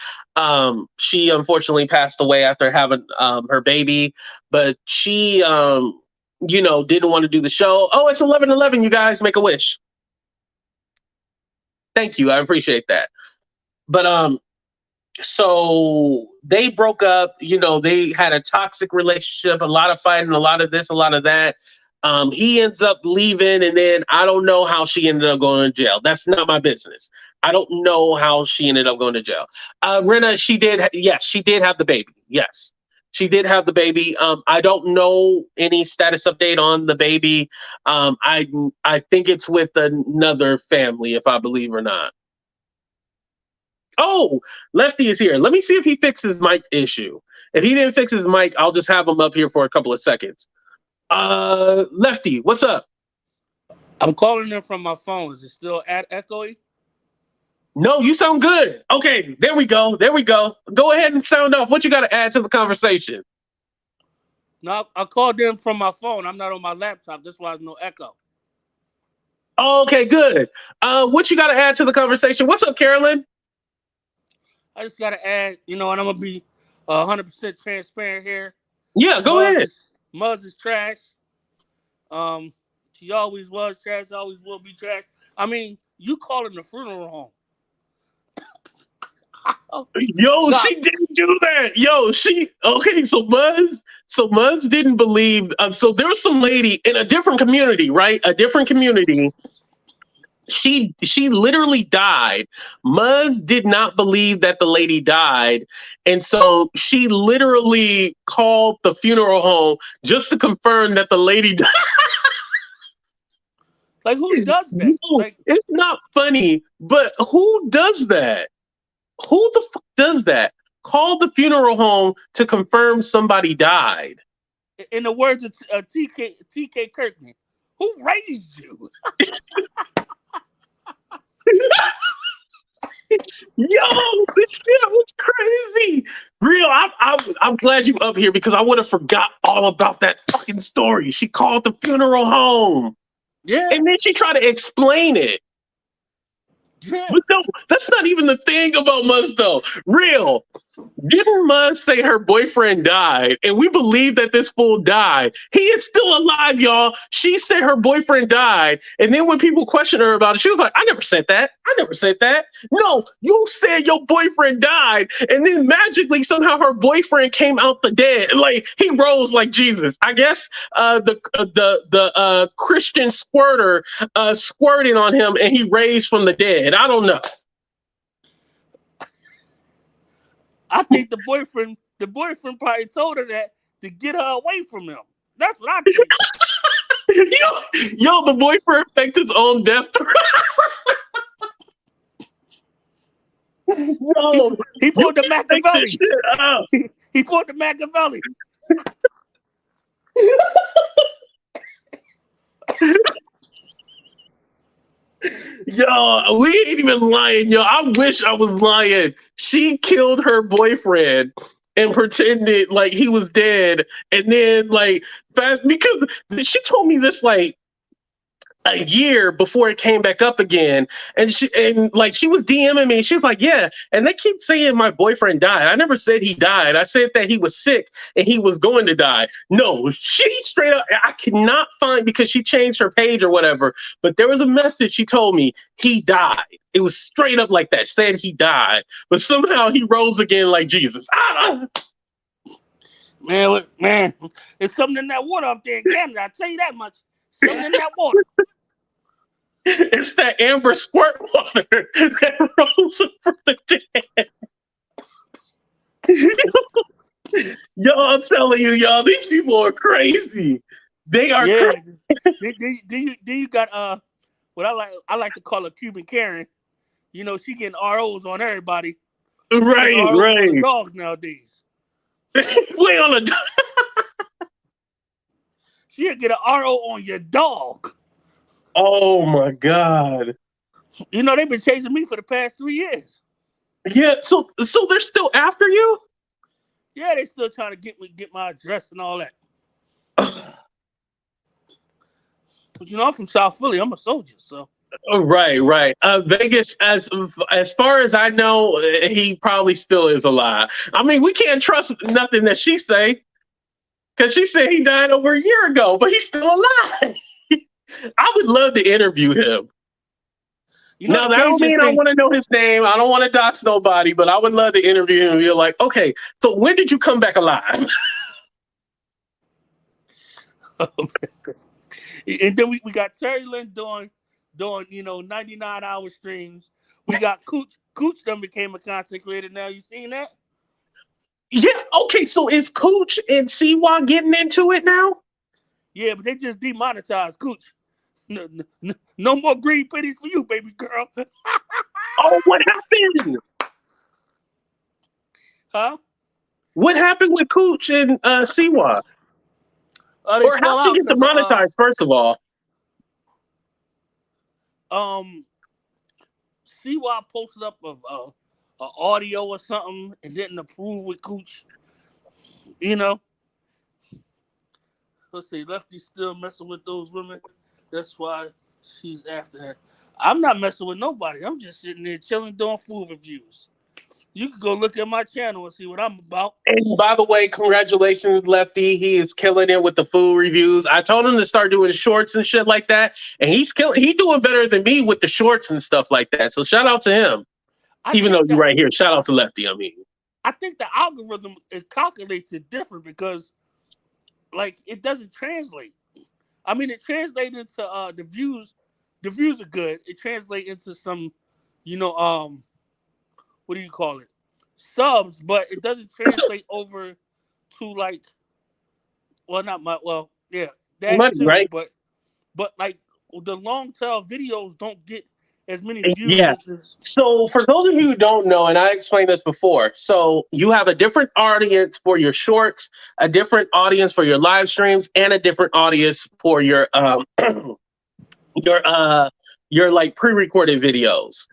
[SPEAKER 1] She unfortunately passed away after having her baby, but she didn't want to do the show. Oh, it's 11/11, you guys. Make a wish. Thank you. I appreciate that. But so they broke up, they had a toxic relationship, a lot of fighting, a lot of this, a lot of that. He ends up leaving, and then I don't know how she ended up going to jail. That's not my business. I don't know how she ended up going to jail. Rena, she did have the baby. Yes, she did have the baby. I don't know any status update on the baby. I think it's with another family, if I believe or not. Oh, Lefty is here. Let me see if he fixed his mic issue. If he didn't fix his mic, I'll just have him up here for a couple of seconds. Lefty, what's up?
[SPEAKER 4] I'm calling in from my phone. Is it still echoey?
[SPEAKER 1] No, you sound good. Okay, there we go. Go ahead and sound off. What you got to add to the conversation?
[SPEAKER 4] No, I called in from my phone. I'm not on my laptop. That's why there's no echo.
[SPEAKER 1] Okay, good. What you got to add to the conversation? What's up, Carolyn?
[SPEAKER 4] I just got to add, and I'm going to be 100% transparent here.
[SPEAKER 1] Yeah, go ahead.
[SPEAKER 4] Muzz is trash. She always was trash, always will be trash. I mean, you calling the funeral home.
[SPEAKER 1] Yo, God. She didn't do that. So Muzz didn't believe. So there was some lady in a different community, right? A different community. She literally died. Muzz did not believe that the lady died. And so she literally called the funeral home just to confirm that the lady died.
[SPEAKER 4] Like, who does that?
[SPEAKER 1] It's not funny, but who does that? Who the fuck does that? Call the funeral home to confirm somebody died.
[SPEAKER 4] In the words of T.K. Kirkman, who raised you?
[SPEAKER 1] Yo, this shit was crazy. Real, I'm glad you up here because I would have forgot all about that fucking story. She called the funeral home.
[SPEAKER 4] Yeah.
[SPEAKER 1] And then she tried to explain it.
[SPEAKER 4] Yeah.
[SPEAKER 1] But no, that's not even the thing about Muzz though. Real. Didn't Muzz say her boyfriend died and we believe that this fool died? He is still alive, y'all. She said her boyfriend died. And then when people questioned her about it, she was like, I never said that. No, you said your boyfriend died. And then magically somehow her boyfriend came out the dead. Like he rose like Jesus. I guess the Christian squirter squirted on him and he raised from the dead. I don't know.
[SPEAKER 4] I think the boyfriend probably told her that to get her away from him. That's what I think.
[SPEAKER 1] yo, the boyfriend faked his own death. No,
[SPEAKER 4] he pulled the Machiavelli. He pulled the Machiavelli.
[SPEAKER 1] Yo, we ain't even lying, yo. I wish I was lying. She killed her boyfriend and pretended like he was dead, and then like fast because she told me this like a year before it came back up again, and she was DMing me. She was like, "Yeah," and they keep saying my boyfriend died. I never said he died. I said that he was sick and he was going to die. No, she straight up. I cannot find because she changed her page or whatever. But there was a message she told me he died. It was straight up like that. Said he died, but somehow he rose again like Jesus.
[SPEAKER 4] Man, it's something in that water up there in Canada. I tell you that much. Something in that water.
[SPEAKER 1] It's that amber squirt water that rose up from the dead. Yo, I'm telling you, y'all, these people are crazy. They are crazy.
[SPEAKER 4] Do you got what I like to call a Cuban Karen? You know, she getting ROs on everybody.
[SPEAKER 1] Right.
[SPEAKER 4] On the dogs nowadays.
[SPEAKER 1] Wait on a dog.
[SPEAKER 4] She'll get an RO on your dog.
[SPEAKER 1] Oh my God.
[SPEAKER 4] You know, they've been chasing me for the past 3 years.
[SPEAKER 1] Yeah, so they're still after you?
[SPEAKER 4] Yeah, they still trying to get my address and all that. But you know, I'm from South Philly. I'm a soldier, so.
[SPEAKER 1] Right. Vegas, as far as I know, he probably still is alive. I mean, we can't trust nothing that she say, because she said he died over a year ago, but he's still alive. I would love to interview him. You know, that don't mean I want to know his name. I don't want to dox nobody, but I would love to interview him and be like, okay, so when did you come back alive?
[SPEAKER 4] And then we got Terry Lynn doing 99-hour streams. We got Cooch done became a content creator now. You seen that?
[SPEAKER 1] Yeah, okay, so is Cooch and Siwa getting into it now?
[SPEAKER 4] Yeah, but they just demonetized Cooch. No more green pennies for you, baby girl.
[SPEAKER 1] Oh, what happened?
[SPEAKER 4] Huh?
[SPEAKER 1] What happened with Cooch and Siwa? Or how she get demonetized, first of all?
[SPEAKER 4] Siwa posted up of audio or something and didn't approve with Cooch. You know. Let's see, Lefty's still messing with those women. That's why she's after her. I'm not messing with nobody. I'm just sitting there chilling doing food reviews. You can go look at my channel and see what I'm about.
[SPEAKER 1] And by the way, congratulations, Lefty. He is killing it with the food reviews. I told him to start doing shorts and shit like that, and he's doing better than me with the shorts and stuff like that. So shout out to him. Even though you're right here, shout out to Lefty.
[SPEAKER 4] I think the algorithm calculates it different because, like, it doesn't translate. I mean, it translates into the views. The views are good. It translates into some, what do you call it? Subs, but it doesn't translate over to like, well, not my, well, yeah, that
[SPEAKER 1] money,
[SPEAKER 4] too,
[SPEAKER 1] right?
[SPEAKER 4] But like the long tail videos don't get as many views.
[SPEAKER 1] Yeah. So for those of you who don't know, and I explained this before, so you have a different audience for your shorts, a different audience for your live streams, and a different audience for your like pre-recorded videos,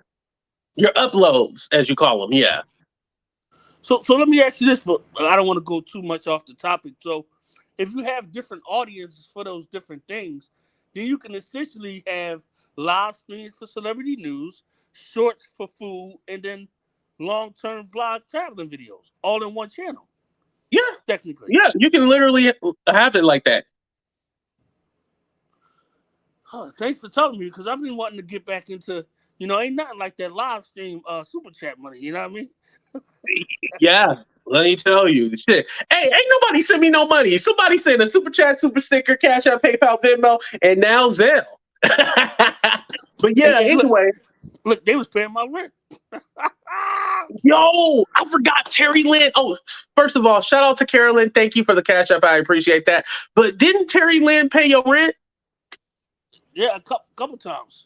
[SPEAKER 1] your uploads, as you call them. Yeah.
[SPEAKER 4] So let me ask you this, but I don't want to go too much off the topic. So if you have different audiences for those different things, then you can essentially have live streams for celebrity news, shorts for food, and then long-term vlog traveling videos all in one channel.
[SPEAKER 1] Yeah.
[SPEAKER 4] Technically.
[SPEAKER 1] Yeah, you can literally have it like that.
[SPEAKER 4] Oh, thanks for telling me, because I've been wanting to get back into, ain't nothing like that live stream super chat money, you know what I mean?
[SPEAKER 1] Yeah, let me tell you. Shit. Hey, ain't nobody send me no money. Somebody sent a super chat, super sticker, Cash App, PayPal, Venmo, and now Zelle. But yeah,
[SPEAKER 4] hey,
[SPEAKER 1] anyway.
[SPEAKER 4] Look, they was paying my rent.
[SPEAKER 1] Yo, I forgot Terry Lynn. Oh, first of all, shout out to Carolyn. Thank you for the Cash App. I appreciate that. But didn't Terry Lynn pay your rent?
[SPEAKER 4] Yeah, a couple times.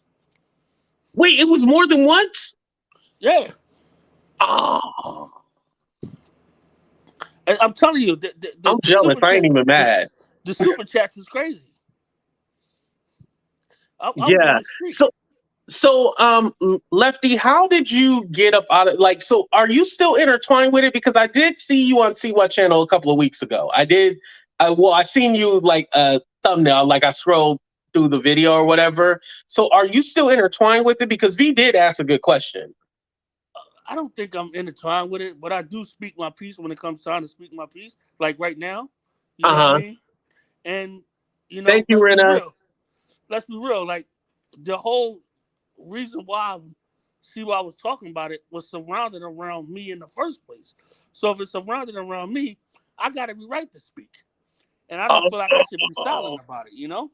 [SPEAKER 1] Wait, it was more than once?
[SPEAKER 4] Yeah.
[SPEAKER 1] Oh.
[SPEAKER 4] I'm telling you,
[SPEAKER 1] I'm jealous. I ain't even mad.
[SPEAKER 4] The super chats is crazy.
[SPEAKER 1] Yeah. So, Lefty, how did you get up out of like? So, are you still intertwined with it? Because I did see you on Siwa channel a couple of weeks ago. I did. I seen you like a thumbnail. Like I scrolled through the video or whatever. So, are you still intertwined with it? Because V did ask a good question.
[SPEAKER 4] I don't think I'm intertwined with it, but I do speak my piece when it comes time to speak my piece. Like right now, you know what I
[SPEAKER 1] Uh-huh.
[SPEAKER 4] mean? And
[SPEAKER 1] Thank you,
[SPEAKER 4] let's be
[SPEAKER 1] Rena.
[SPEAKER 4] real. Let's be real. Like the whole reason why see why I was talking about it was surrounded around me in the first place. So if it's surrounded around me, I got every right to speak, and I don't feel like I should be silent
[SPEAKER 1] Oh.
[SPEAKER 4] about it. You know,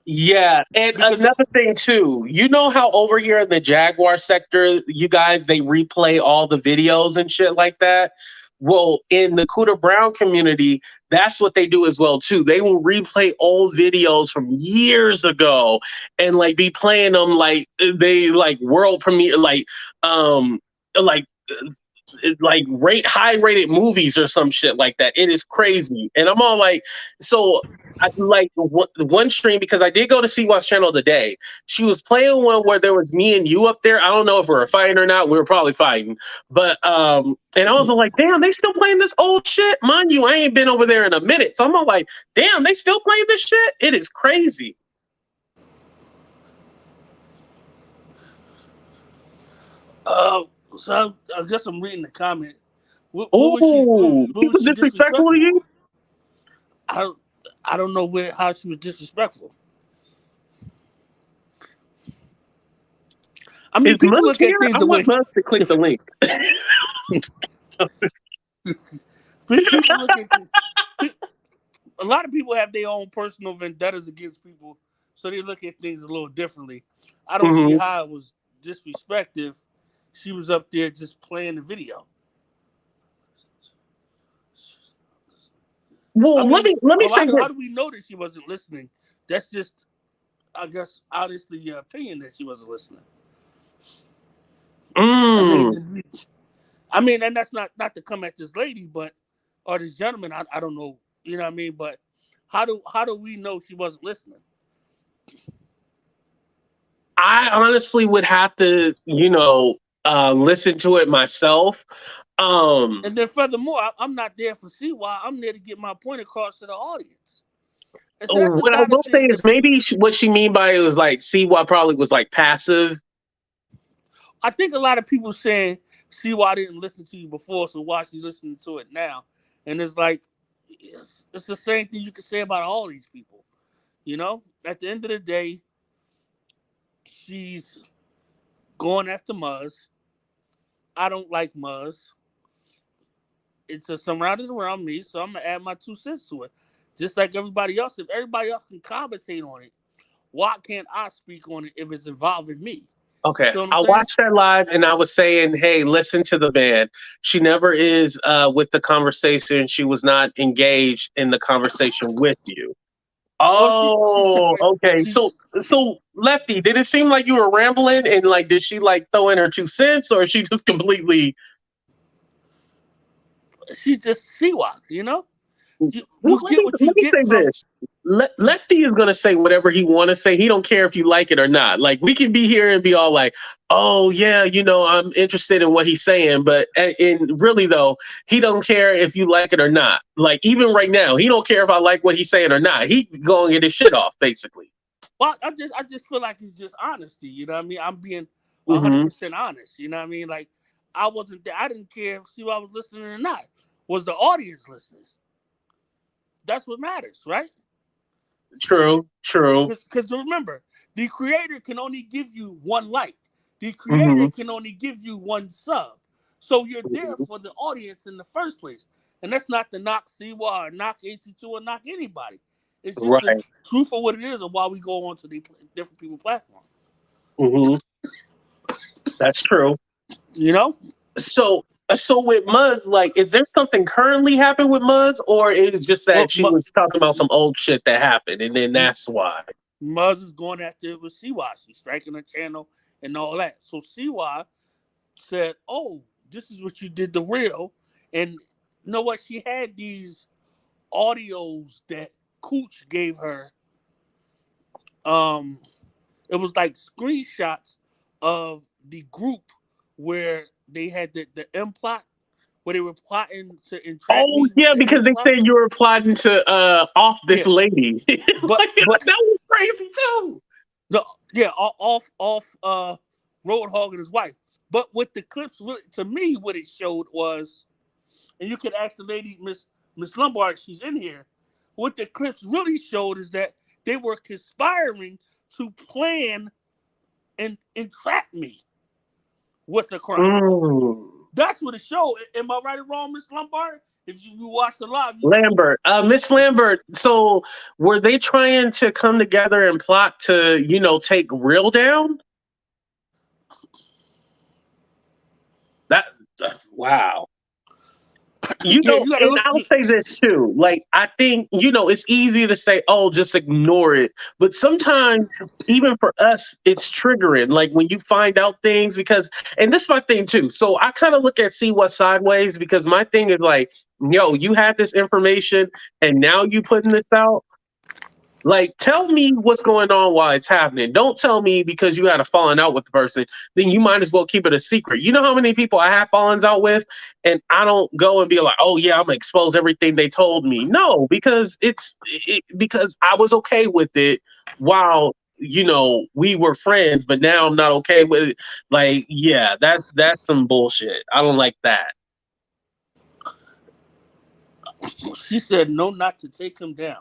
[SPEAKER 1] Yeah, and
[SPEAKER 4] because
[SPEAKER 1] another thing too, you know how over here in the Jaguar sector, you guys they replay all the videos and shit like that. Well, in the Cooter Brown community, that's what they do as well too. They will replay old videos from years ago and like be playing them like they like world premiere like like rate high rated movies or some shit like that. It is crazy, and I'm all like, so I like one stream because I did go to Siwa's channel today. She was playing one where there was me and you up there. I don't know if we were fighting or not. We were probably fighting, but and I was like, damn, they still playing this old shit. Mind you, I ain't been over there in a minute, so I'm all like, damn, they still playing this shit. It is crazy.
[SPEAKER 4] so I guess I'm reading the comment. What was she?
[SPEAKER 1] Oh,
[SPEAKER 4] What
[SPEAKER 1] he
[SPEAKER 4] was
[SPEAKER 1] was
[SPEAKER 4] she
[SPEAKER 1] disrespectful to
[SPEAKER 4] disrespectful
[SPEAKER 1] you.
[SPEAKER 4] on? I I don't know how she was disrespectful. I mean,
[SPEAKER 1] Is
[SPEAKER 4] people
[SPEAKER 1] Muzz
[SPEAKER 4] look at
[SPEAKER 1] here?
[SPEAKER 4] things
[SPEAKER 1] I
[SPEAKER 4] the
[SPEAKER 1] want
[SPEAKER 4] way
[SPEAKER 1] Muzz to click the link.
[SPEAKER 4] people look at things. A lot of people have their own personal vendettas against people, so they look at things a little differently. I don't see
[SPEAKER 1] Mhm.
[SPEAKER 4] how it was disrespectful. She was up there just playing the video. I
[SPEAKER 1] Well, let
[SPEAKER 4] mean,
[SPEAKER 1] me let me say
[SPEAKER 4] how
[SPEAKER 1] this.
[SPEAKER 4] do we know that she wasn't listening? That's just, I guess, honestly, your opinion that she wasn't listening. I
[SPEAKER 1] Mm,
[SPEAKER 4] mean, I mean, and that's not to come at this lady, but or this gentleman. I don't know, you know what I mean. But how do we know she wasn't listening?
[SPEAKER 1] I honestly would have to, listen to it myself. Um,
[SPEAKER 4] And then furthermore, I'm not there for Siwa. I'm there to get my point across to the audience. And so that's a
[SPEAKER 1] what I
[SPEAKER 4] lot of
[SPEAKER 1] will say
[SPEAKER 4] things
[SPEAKER 1] is
[SPEAKER 4] that people.
[SPEAKER 1] maybe what she mean by it was like, see what probably was like passive.
[SPEAKER 4] I think a lot of people saying Siwa didn't listen to you before, so why she listening to it now? And it's like it's the same thing you can say about all these people. You know, at the end of the day, she's going after Muzz. I don't like Muzz. It's a surrounded around me, so I'm gonna add my 2 cents to it. Just like everybody else, if everybody else can commentate on it, why can't I speak on it if it's involving me? You
[SPEAKER 1] Okay,
[SPEAKER 4] see what I'm
[SPEAKER 1] I
[SPEAKER 4] saying?
[SPEAKER 1] watched that live and I was saying, hey, listen to the band. She never is with the conversation. She was not engaged in the conversation with you.
[SPEAKER 4] Well,
[SPEAKER 1] Oh, okay. So Lefty, did it seem like you were rambling and like did she like throw in her 2 cents or is she just completely
[SPEAKER 4] she's just Siwa, you know?
[SPEAKER 1] well,
[SPEAKER 4] You get what you
[SPEAKER 1] let me
[SPEAKER 4] get
[SPEAKER 1] say
[SPEAKER 4] from.
[SPEAKER 1] this. Lefty is gonna say whatever he want to say. He don't care if you like it or not. Like we can be here and be all like, "Oh yeah, I'm interested in what he's saying," but in really though, he don't care if you like it or not. Like even right now, he don't care if I like what he's saying or not. He gonna get his shit off basically.
[SPEAKER 4] Well, I just feel like it's just honesty. You know what I mean? I'm being
[SPEAKER 1] Hmm.
[SPEAKER 4] 100% honest. You know what I mean? Like I wasn't there. I didn't care if Siwa was listening or not. Was the audience listening? That's what matters, right?
[SPEAKER 1] True. True.
[SPEAKER 4] Because remember, the creator can only give you one like. The
[SPEAKER 1] Hmm.
[SPEAKER 4] creator can only give you one sub. So you're there for the audience in the first place. And that's not to knock Siwa or knock 82 or knock anybody. It's just the
[SPEAKER 1] Right.
[SPEAKER 4] truth of what it is and why we go on to the different people platform.
[SPEAKER 1] Hmm. That's true.
[SPEAKER 4] You know?
[SPEAKER 1] So with Muzz, like, is there something currently happening with Muzz, or is it just
[SPEAKER 4] Well,
[SPEAKER 1] that she was talking about some old shit that happened, and then that's why?
[SPEAKER 4] Muzz is going after it with Siwa. She's striking her channel and all that. So Siwa said, "Oh, this is what you did the real." And you know what? She had these audios that Cooch gave her. Um, it was like screenshots of the group where they had the M plot, where they were plotting to entrap
[SPEAKER 1] Oh
[SPEAKER 4] me with
[SPEAKER 1] yeah,
[SPEAKER 4] the
[SPEAKER 1] because
[SPEAKER 4] M
[SPEAKER 1] they
[SPEAKER 4] plot.
[SPEAKER 1] said you were plotting to off this
[SPEAKER 4] Yeah,
[SPEAKER 1] lady.
[SPEAKER 4] but
[SPEAKER 1] That was crazy too.
[SPEAKER 4] off Roadhog and his wife. But what the clips really, to me, what it showed was, and you could ask the lady, Miss Lombard, she's in here. What the clips really showed is that they were conspiring to plan and entrap me with a crime.
[SPEAKER 1] Mm.
[SPEAKER 4] That's what it showed. Am I right or wrong, Miss Lombard? If you watched the live,
[SPEAKER 1] Lambert, Miss Lambert. So were they trying to come together and plot to, take Real down? That wow.
[SPEAKER 4] yeah, you gotta
[SPEAKER 1] And
[SPEAKER 4] look.
[SPEAKER 1] I'll say this too. Like, I think, it's easy to say, oh, just ignore it. But sometimes, even for us, it's triggering. Like, when you find out things, and this is my thing too. So I kind of look at Siwa sideways because my thing is like, yo, you had this information and now you putting this out. Like, tell me what's going on while it's happening. Don't tell me because you had a falling out with the person. Then you might as well keep it a secret. You know how many people I have fallings out with, and I don't go and be like, "Oh yeah, I'm gonna expose everything they told me." No, because because I was okay with it while we were friends, but now I'm not okay with it. Like, yeah, that's some bullshit. I don't like that.
[SPEAKER 4] She said no, not to take him down.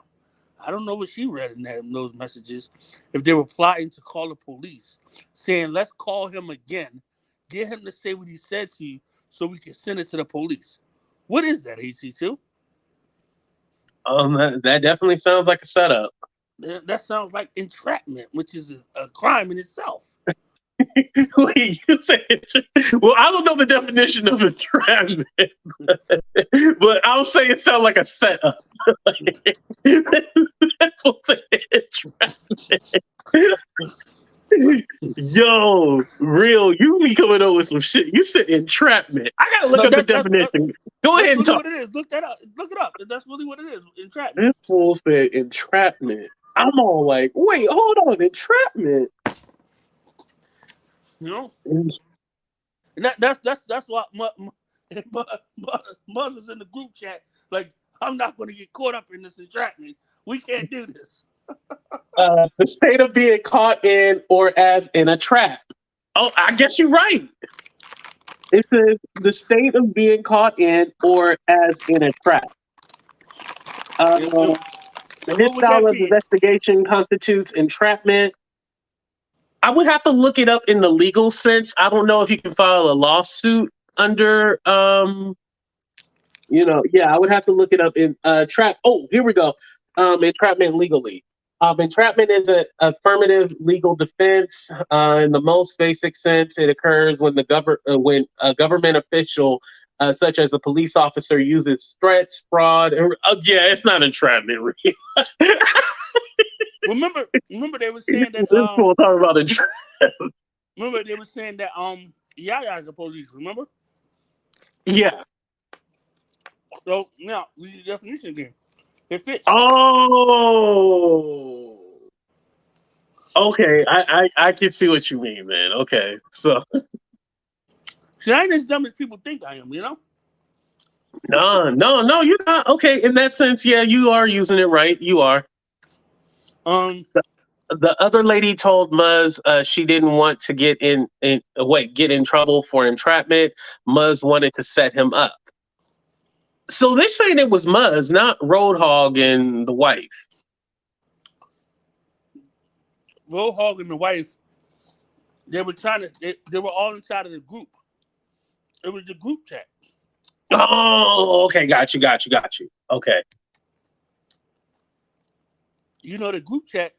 [SPEAKER 4] I don't know what she read in those messages. If they were plotting to call the police, saying, let's call him again, get him to say what he said to you so we can send it to the police. What is that, AC2?
[SPEAKER 1] That definitely sounds like a setup.
[SPEAKER 4] That sounds like entrapment, which is a crime in itself.
[SPEAKER 1] Wait, you say well, I don't know the definition of entrapment, but I'll say it sounds like a setup. That's what entrapment. Yo, real, you be coming up with some shit. You said entrapment. I gotta look up the definition. Go ahead and
[SPEAKER 4] really
[SPEAKER 1] talk.
[SPEAKER 4] what it is. Look that up. Look it up. That's really what it is. Entrapment.
[SPEAKER 1] This fool said entrapment. I'm all like, wait, hold on, entrapment.
[SPEAKER 4] And that's why Muzz is in the group chat. Like, I'm not going to get caught up in this entrapment. We can't do this.
[SPEAKER 1] The state of being caught in or as in a trap. Oh, I guess you're right. It says the state of being caught in or as in a trap. This style of investigation constitutes entrapment. I would have to look it up in the legal sense. I don't know if you can file a lawsuit under, I would have to look it up in trap. Oh, here we go. Entrapment legally. Entrapment is an affirmative legal defense. In the most basic sense, it occurs when when a government official, such as a police officer, uses threats, fraud. It's not entrapment.
[SPEAKER 4] Remember they were saying that
[SPEAKER 1] this fool talking about entrapment.
[SPEAKER 4] Remember they were saying that Yaya is the police. Remember?
[SPEAKER 1] Yeah.
[SPEAKER 4] So now read the definition again. It fits.
[SPEAKER 1] Oh, okay. I can see what you mean, man. Okay, so
[SPEAKER 4] see, I ain't as dumb as people think I am.
[SPEAKER 1] no, you're not. Okay, in that sense, yeah, you are using it right. You are. The other lady told Muzz she didn't want to get in trouble for entrapment. Muzz wanted to set him up. So they're saying it was Muzz, not Roadhog and the wife.
[SPEAKER 4] Roadhog and the wife, they were they were all inside of the group. It was the group chat.
[SPEAKER 1] Oh, okay, got you. Okay.
[SPEAKER 4] The group chat,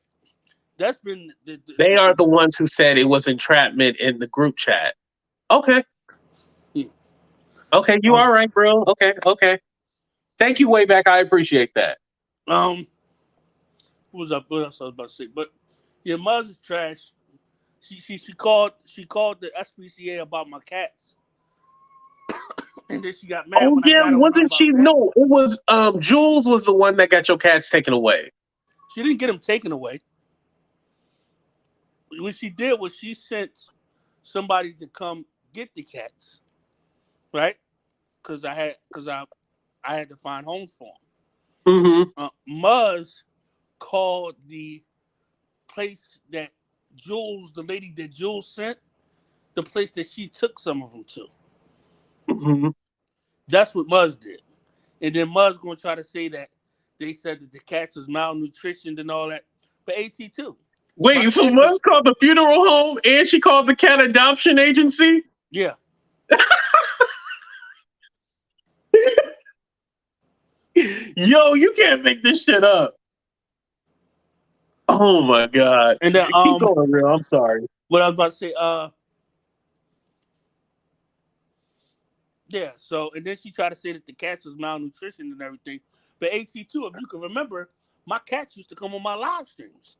[SPEAKER 4] that's been...
[SPEAKER 1] They are the ones who said it was entrapment in the group chat. Okay. Okay, you are right, bro. Okay. Thank you, way back. I appreciate that.
[SPEAKER 4] What else I was about to say? But yeah, Muzz is trash. She called the SPCA about my cats. And then she got mad.
[SPEAKER 1] Oh yeah, wasn't she? No, it was Jules was the one that got your cats taken away.
[SPEAKER 4] She didn't get them taken away. What she did was she sent somebody to come get the cats, right? Because I had to find homes for them. Muzz called the place that the lady that Jules sent, the place that she took some of them to. That's what Muzz did. And then Muzz gonna try to say that they said that the cats was malnutritioned and all that. But AT2.
[SPEAKER 1] Wait, so Muzz called the funeral home and she called the cat adoption agency?
[SPEAKER 4] Yeah.
[SPEAKER 1] Yo, you can't make this shit up. Oh my God.
[SPEAKER 4] And then
[SPEAKER 1] keep going, real. I'm sorry.
[SPEAKER 4] What I was about to say, yeah, so and then she tried to say that the cats was malnutrition and everything. But AT2, if you can remember, my cats used to come on my live streams.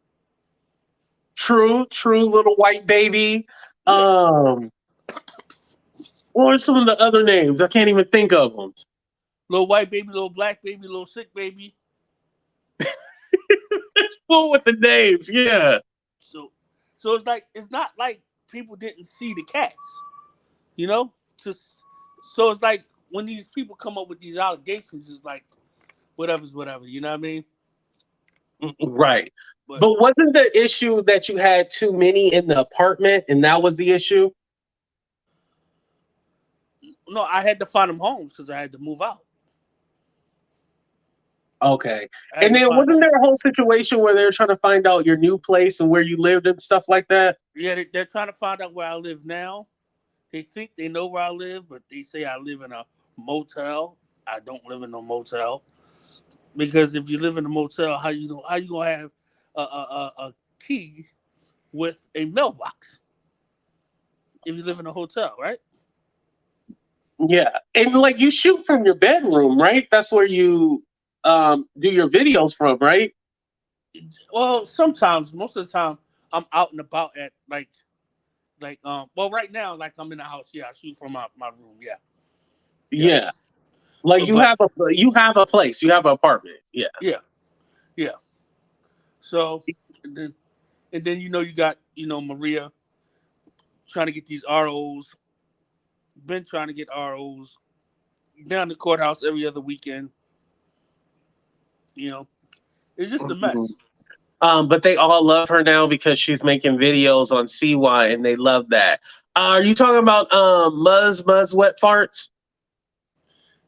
[SPEAKER 1] True, little white baby. What are some of the other names? I can't even think of them.
[SPEAKER 4] Little white baby, little black baby, little sick baby.
[SPEAKER 1] It's full with the names, yeah.
[SPEAKER 4] So it's not like people didn't see the cats, you know. So it's like when these people come up with these allegations, it's like whatever's whatever. You know what I mean?
[SPEAKER 1] Right. But wasn't the issue that you had too many in the apartment, and that was the issue?
[SPEAKER 4] No, I had to find them homes because I had to move out.
[SPEAKER 1] Okay. And then wasn't there a whole situation where they were trying to find out your new place and where you lived and stuff like that?
[SPEAKER 4] Yeah, they're trying to find out where I live now. They think they know where I live, but they say I live in a motel. I don't live in no motel. Because if you live in a motel, how you gonna have a key with a mailbox? If you live in a hotel, right?
[SPEAKER 1] Yeah. And like you shoot from your bedroom, right? That's where you do your videos from, right?
[SPEAKER 4] Well, sometimes, most of the time, I'm out and about at well, right now, like I'm in the house. Yeah, I shoot from my room. Yeah.
[SPEAKER 1] Like you have a place, you have an apartment.
[SPEAKER 4] Yeah. So, and then you got Maria trying to get these ROs. Been trying to get ROs down the courthouse every other weekend. It's just a mess.
[SPEAKER 1] But they all love her now because she's making videos on Siwa, and they love that. Are you talking about Muzz wet farts?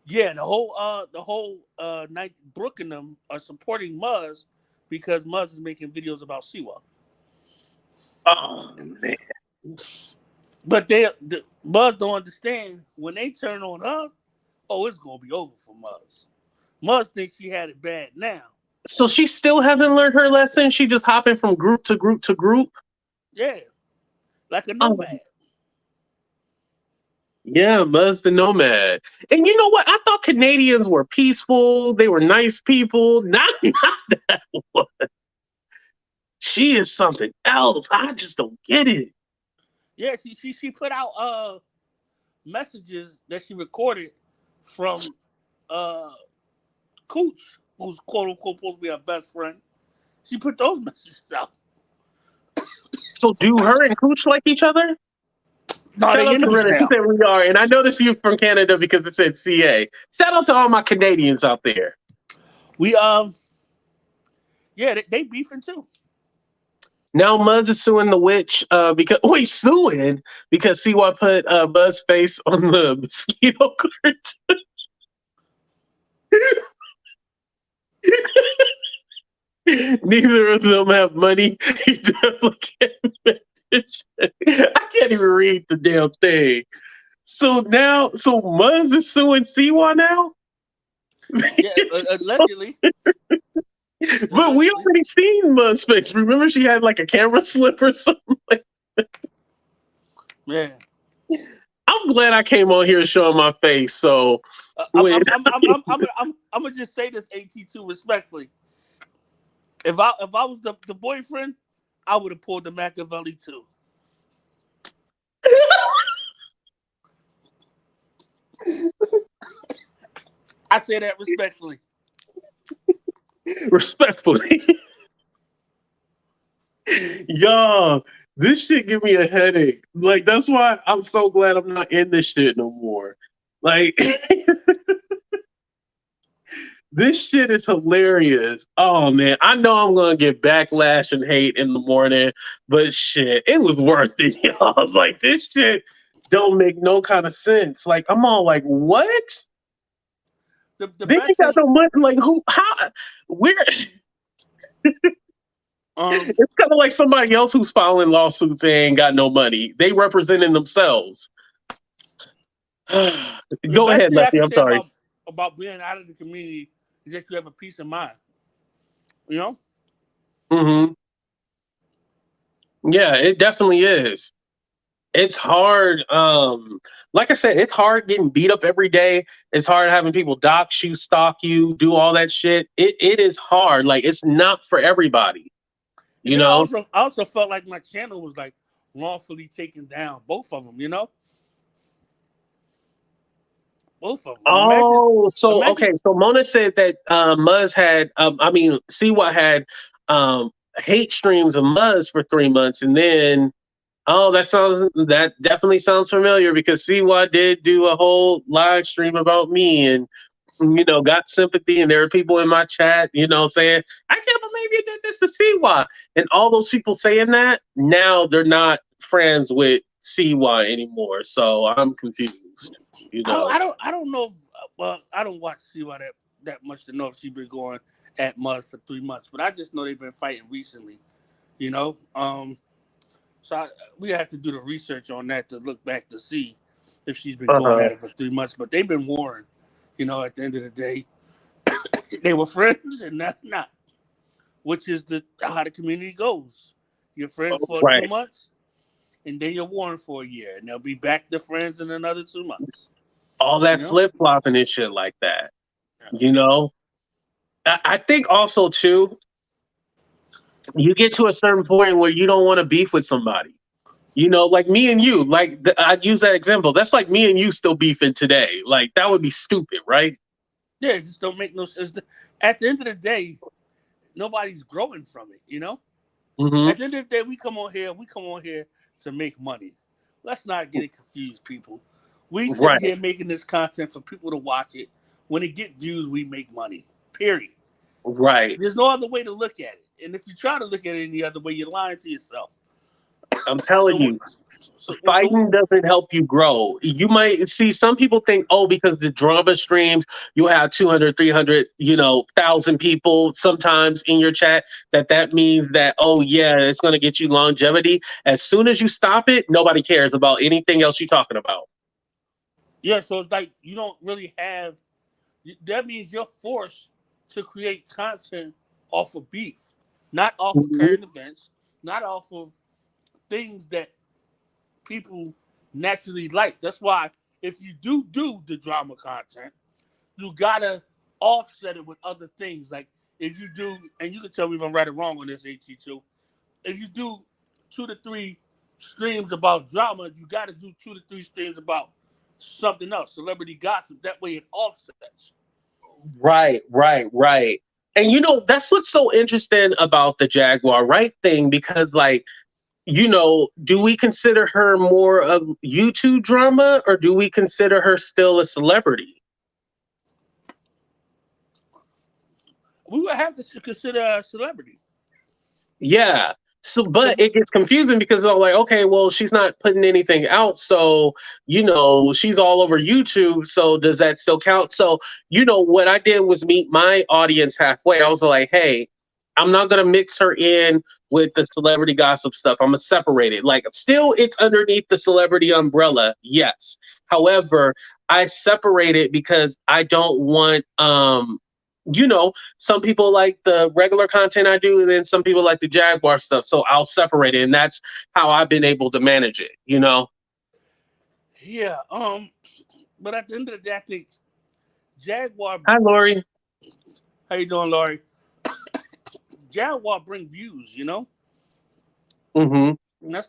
[SPEAKER 4] Yeah, the whole night Brooke and them are supporting Muzz because Muzz is making videos about Siwa.
[SPEAKER 1] Oh man!
[SPEAKER 4] But Muzz don't understand when they turn on her. Oh, it's gonna be over for Muzz. Muzz thinks she had it bad now.
[SPEAKER 1] So she still hasn't learned her lesson. She just hopping from group to group to group.
[SPEAKER 4] Yeah, like a nomad.
[SPEAKER 1] Yeah, Muzz the nomad. And you know what? I thought Canadians were peaceful. They were nice people. Not that one. She is something else. I just don't get it.
[SPEAKER 4] Yeah, she put out messages that she recorded from Cooch, who's quote unquote supposed to be her best friend. She put those messages out.
[SPEAKER 1] So do her and Cooch like each other?
[SPEAKER 4] No, they enemies now.
[SPEAKER 1] She said we are, and I know this you from Canada because it said CA. Shout out to all my Canadians out there.
[SPEAKER 4] We they beefing too.
[SPEAKER 1] Now Muzz is suing the witch because Siwa put Buzz's face on the mosquito curtain. Neither of them have money. He definitely can't make this shit. I can't even read the damn thing. So Muzz is suing Siwa now?
[SPEAKER 4] Yeah, allegedly.
[SPEAKER 1] But we already seen Muzz's face. Remember she had like a camera slip or something like that?
[SPEAKER 4] Yeah.
[SPEAKER 1] I'm glad I came on here showing my face. So
[SPEAKER 4] I'm gonna just say this AT2 respectfully. If I was the boyfriend, I would have pulled the Machiavelli too. I say that respectfully.
[SPEAKER 1] Respectfully. Yo, This shit give me a headache. Like, that's why I'm so glad I'm not in this shit no more. Like, this shit is hilarious. Oh man, I know I'm gonna get backlash and hate in the morning, but shit, it was worth it, y'all. Like, this shit don't make no kind of sense. Like, I'm all like, what?
[SPEAKER 4] The
[SPEAKER 1] They
[SPEAKER 4] best
[SPEAKER 1] ain't got
[SPEAKER 4] thing,
[SPEAKER 1] no money. Like, who? How? Where? It's kind of like somebody else who's filing lawsuits and ain't got no money. They representing themselves.
[SPEAKER 4] the
[SPEAKER 1] Go
[SPEAKER 4] best
[SPEAKER 1] ahead,
[SPEAKER 4] thing I
[SPEAKER 1] Lefty.
[SPEAKER 4] can
[SPEAKER 1] I'm
[SPEAKER 4] say
[SPEAKER 1] sorry.
[SPEAKER 4] about being out of the community is that you have a peace of mind. You know?
[SPEAKER 1] Hmm. Yeah, it definitely is. It's hard. Like I said, it's hard getting beat up every day. It's hard having people dox you, stalk you, do all that shit. It is hard. Like, it's not for everybody.
[SPEAKER 4] And
[SPEAKER 1] You
[SPEAKER 4] then
[SPEAKER 1] know.
[SPEAKER 4] I also felt like my channel was like wrongfully taken down. Both of them, you know? Both of them.
[SPEAKER 1] Oh, so
[SPEAKER 4] Imagine
[SPEAKER 1] okay. So Mona said that Muzz had, Siwa had hate streams of Muzz for 3 months, and then that definitely sounds familiar because Siwa did do a whole live stream about me and got sympathy, and there are people in my chat, saying, "I can't believe you did this to Siwa," and all those people saying that now they're not friends with Siwa anymore. So I'm confused. You know.
[SPEAKER 4] I don't know if, well, I don't watch Siwa that much to know if she's been going at Muzz for 3 months, but I just know they've been fighting recently, you know? We have to do the research on that to look back to see if she's been
[SPEAKER 1] Uh
[SPEAKER 4] going
[SPEAKER 1] huh.
[SPEAKER 4] at it for 3 months, but they've been warring, you know, at the end of the day. They were friends and not, which is how the community goes. You're friends for two
[SPEAKER 1] Right.
[SPEAKER 4] months, and then you're warring for a year, and they'll be back to friends in another 2 months,
[SPEAKER 1] All
[SPEAKER 4] you
[SPEAKER 1] that
[SPEAKER 4] know?
[SPEAKER 1] flip flopping and shit like that. You know. I think also too, you get to a certain point where you don't want to beef with somebody. Like me and you. Like I use that example. That's like me and you still beefing today. Like that would be stupid, right?
[SPEAKER 4] Yeah, it just don't make no sense. At the end of the day, nobody's growing from it, you know?
[SPEAKER 1] Hmm.
[SPEAKER 4] At the end of the day, we come on here to make money. Let's not get it confused, people. We sitting
[SPEAKER 1] Right.
[SPEAKER 4] here making this content for people to watch it. When it get views, we make money. Period.
[SPEAKER 1] Right.
[SPEAKER 4] There's no other way to look at it. And if you try to look at it any other way, you're lying to yourself.
[SPEAKER 1] I'm telling
[SPEAKER 4] So,
[SPEAKER 1] you.
[SPEAKER 4] so
[SPEAKER 1] Fighting doesn't help you grow. You might see some people think, oh, because the drama streams, you have 200, 300, 1,000 people sometimes in your chat, that means that, oh, yeah, it's going to get you longevity. As soon as you stop it, nobody cares about anything else you're talking about.
[SPEAKER 4] yeah, so it's like you don't really have. That means you're forced to create content off of beef, not off of
[SPEAKER 1] Mhm.
[SPEAKER 4] current events, not off of things that people naturally like. That's why if you do the drama content, you gotta offset it with other things. Like if you do, and you can tell me if I'm right or wrong on this, AT2. If you do 2 to 3 streams about drama, you gotta do 2 to 3 streams about something else, celebrity gossip. That way it offsets.
[SPEAKER 1] Right, right, right. And that's what's so interesting about the Jaguar right thing because, like, do we consider her more of YouTube drama or do we consider her still a celebrity?
[SPEAKER 4] We would have to consider a celebrity.
[SPEAKER 1] Yeah. So, but
[SPEAKER 4] Because
[SPEAKER 1] it gets confusing because I'm like, okay, well, she's not putting anything out. So, she's all over YouTube. So, does that still count? So, what I did was meet my audience halfway. I was like, hey, I'm not going to mix her in with the celebrity gossip stuff. I'm going to separate it. Like, still, it's underneath the celebrity umbrella. Yes. However, I separate it because I don't want, some people like the regular content I do, and then some people like the Jaguar stuff. So I'll separate it, and that's how I've been able to manage it.
[SPEAKER 4] yeah, but at the end of the day, I think Jaguar.
[SPEAKER 1] Hi, Lori.
[SPEAKER 4] How you doing, Laurie? Jaguar bring views, you know,
[SPEAKER 1] Mm-hmm.
[SPEAKER 4] and that's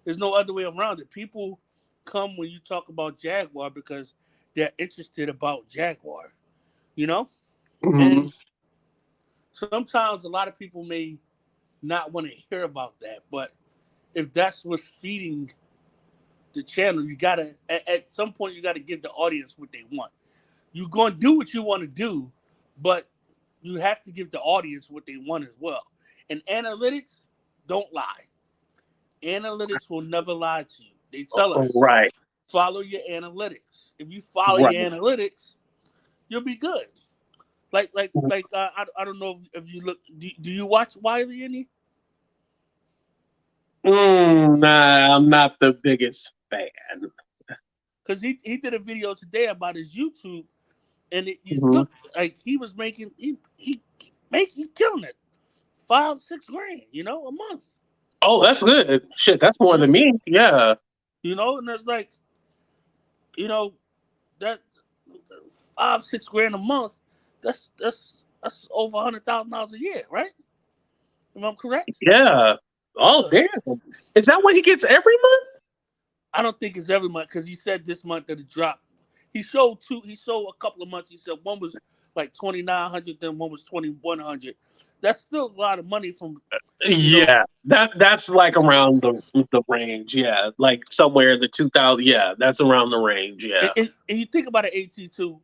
[SPEAKER 4] there's no other way around it. People come when you talk about Jaguar because they're interested about Jaguar, you know,
[SPEAKER 1] Mm-hmm.
[SPEAKER 4] and sometimes a lot of people may not want to hear about that, but if that's what's feeding the channel, you gotta at some point you gotta give the audience what they want. You're gonna do what you want to do, but you have to give the audience what they want as well. And analytics don't lie. Analytics will never lie to you. They tell us,
[SPEAKER 1] Right.
[SPEAKER 4] follow your analytics. If you follow
[SPEAKER 1] Right.
[SPEAKER 4] your analytics, you'll be good. I don't know if you look. Do you watch Wiley any?
[SPEAKER 1] Nah, I'm not the biggest fan.
[SPEAKER 4] Because he did a video today about his YouTube, and it
[SPEAKER 1] Mhm.
[SPEAKER 4] looked like he was making he killing it, 5-6 grand, a month.
[SPEAKER 1] Oh, that's good. Shit, that's more than me. Yeah.
[SPEAKER 4] And that's like, that 5-6 grand a month. That's over $100,000 a year, right? If I'm correct.
[SPEAKER 1] Yeah. Oh,
[SPEAKER 4] So,
[SPEAKER 1] damn. Is that what he gets every month?
[SPEAKER 4] I don't think it's every month because he said this month that it dropped. He showed a couple of months. He said one was like 2,900, then one was 2,100. That's still a lot of money from.
[SPEAKER 1] Yeah, that's like around the range. Yeah, like somewhere in the 2000. Yeah, that's around the range. Yeah.
[SPEAKER 4] And you think about it, AT2,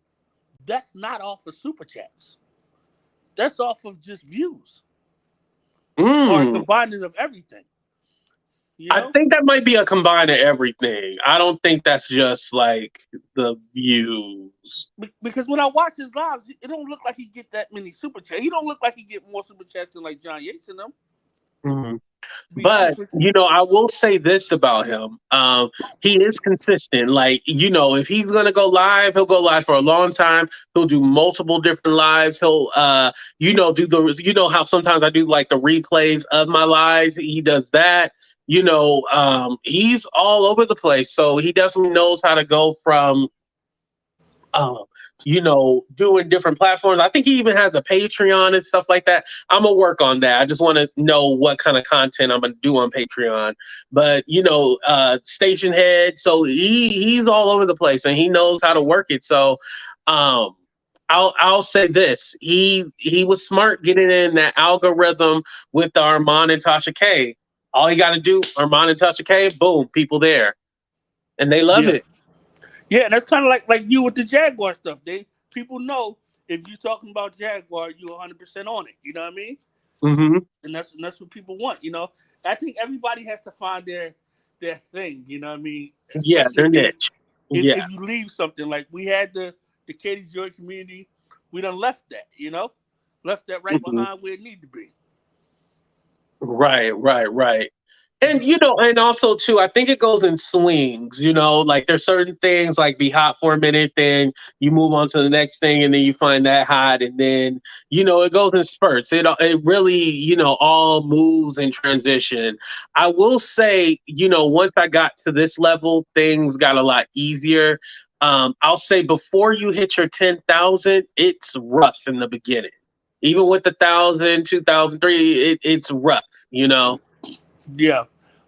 [SPEAKER 4] that's not off of super chats. That's off of just views or a combining of everything.
[SPEAKER 1] I think that might be a combine of everything. I don't think that's just like the views.
[SPEAKER 4] Because when I watch his lives, it don't look like he get that many super chats. He don't look like he get more super chats than like John Yates and them.
[SPEAKER 1] Mm-hmm. But I will say this about him. He is consistent. Like, if he's gonna go live, he'll go live for a long time. He'll do multiple different lives. He'll do the how sometimes I do like the replays of my lives. He does that. He's all over the place. So he definitely knows how to go from doing different platforms. I think he even has a Patreon and stuff like that. I'm gonna work on that. I just want to know what kind of content I'm gonna do on Patreon. But station head, so he's all over the place and he knows how to work it. So I'll say this: he was smart getting in that algorithm with the Armand and Tasha K. All you got to do, Armand and Tasha K, boom, people there, and they love it.
[SPEAKER 4] Yeah, and that's kind of like you with the Jaguar stuff. People know if you're talking about Jaguar, you're 100% on it. You know what I mean?
[SPEAKER 1] Mm-hmm.
[SPEAKER 4] And that's what people want. I think everybody has to find their thing. You know what I mean?
[SPEAKER 1] Yeah, their niche.
[SPEAKER 4] If you leave something like we had the Katy Joy community, we done left that. Left that right behind where it need to be.
[SPEAKER 1] Right. And and also too, I think it goes in swings, like there's certain things like be hot for a minute, then you move on to the next thing and then you find that hot and then, it goes in spurts. It really, all moves in transition. I will say, once I got to this level, things got a lot easier. I'll say before you hit your 10,000, it's rough in the beginning. Even with the 1,000, 2,003, it's rough,
[SPEAKER 4] Yeah.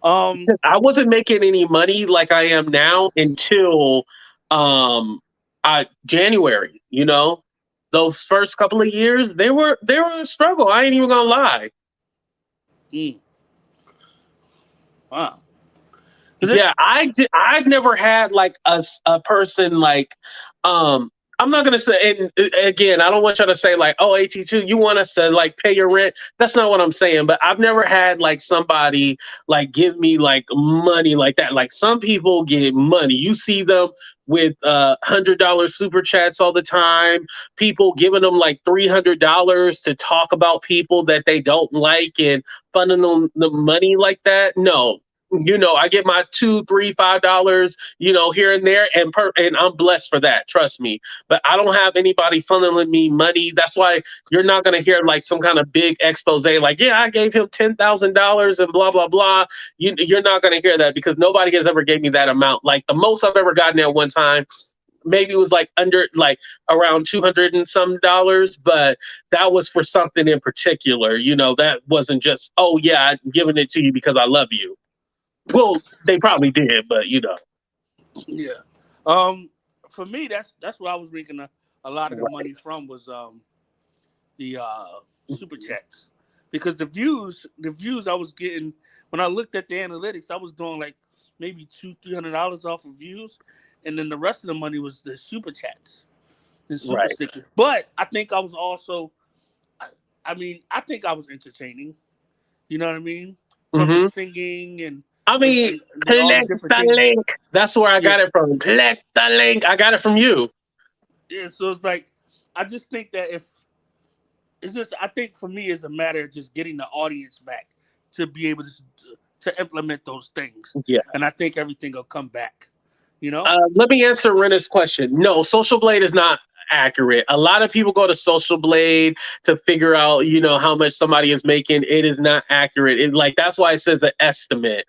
[SPEAKER 1] I wasn't making any money like I am now until January, Those first couple of years, they were a struggle. I ain't even gonna lie.
[SPEAKER 4] Wow.
[SPEAKER 1] Yeah, I've never had like a person like I'm not gonna say, and again, I don't want y'all to say like, oh, AT2, you want us to like pay your rent. That's not what I'm saying. But I've never had like somebody like give me like money like that. Like some people get money. You see them with $100 super chats all the time. People giving them like $300 to talk about people that they don't like and funding them the money like that. No. I get my $2, $3, $5, here and there, and I'm blessed for that. Trust me. But I don't have anybody funneling me money. That's why you're not gonna hear like some kind of big expose, like, yeah, I gave him $10,000 and blah blah blah. You're not gonna hear that because nobody has ever gave me that amount. Like the most I've ever gotten at one time, maybe it was like around $200 and some dollars, but that was for something in particular. That wasn't just, oh yeah, I'm giving it to you because I love you. Well, they probably did, but
[SPEAKER 4] Yeah. For me, that's where I was making a lot of the money from was the super chats, because the views I was getting when I looked at the analytics, I was doing like maybe $200-$300 off of views, and then the rest of the money was the super chats and super
[SPEAKER 1] Right.
[SPEAKER 4] stickers. But I think I was also, I think I was entertaining. You know what I mean? From the singing and
[SPEAKER 1] I mean,
[SPEAKER 4] all the
[SPEAKER 1] click
[SPEAKER 4] different
[SPEAKER 1] the
[SPEAKER 4] things.
[SPEAKER 1] link. That's where I got it from. Click the link. I got it from you.
[SPEAKER 4] Yeah, so it's like, I just think that I think for me it's a matter of just getting the audience back to be able to implement those things.
[SPEAKER 1] Yeah.
[SPEAKER 4] And I think everything will come back. You know?
[SPEAKER 1] Let me answer Renner's question. No, Social Blade is not accurate. A lot of people go to Social Blade to figure out, how much somebody is making. It is not accurate. That's why it says an estimate.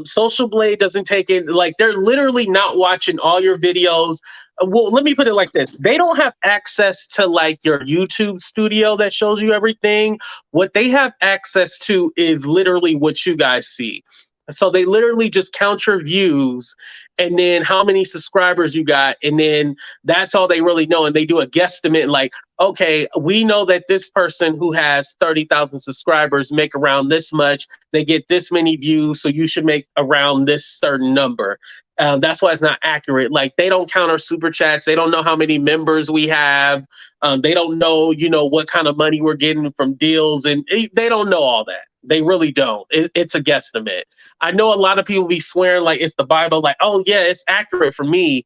[SPEAKER 1] Social Blade doesn't take in, they're literally not watching all your videos. Well, let me put it like this. They don't have access to your YouTube studio that shows you everything. What they have access to is literally what you guys see. So they literally just count your views and then how many subscribers you got. And then that's all they really know. And they do a guesstimate okay, we know that this person who has 30,000 subscribers make around this much. They get this many views. So you should make around this certain number. That's why it's not accurate. They don't count our super chats. They don't know how many members we have. They don't know, what kind of money we're getting from deals. And they don't know all that. They really don't. It's a guesstimate. I know a lot of people be swearing it's the Bible, oh yeah, it's accurate for me.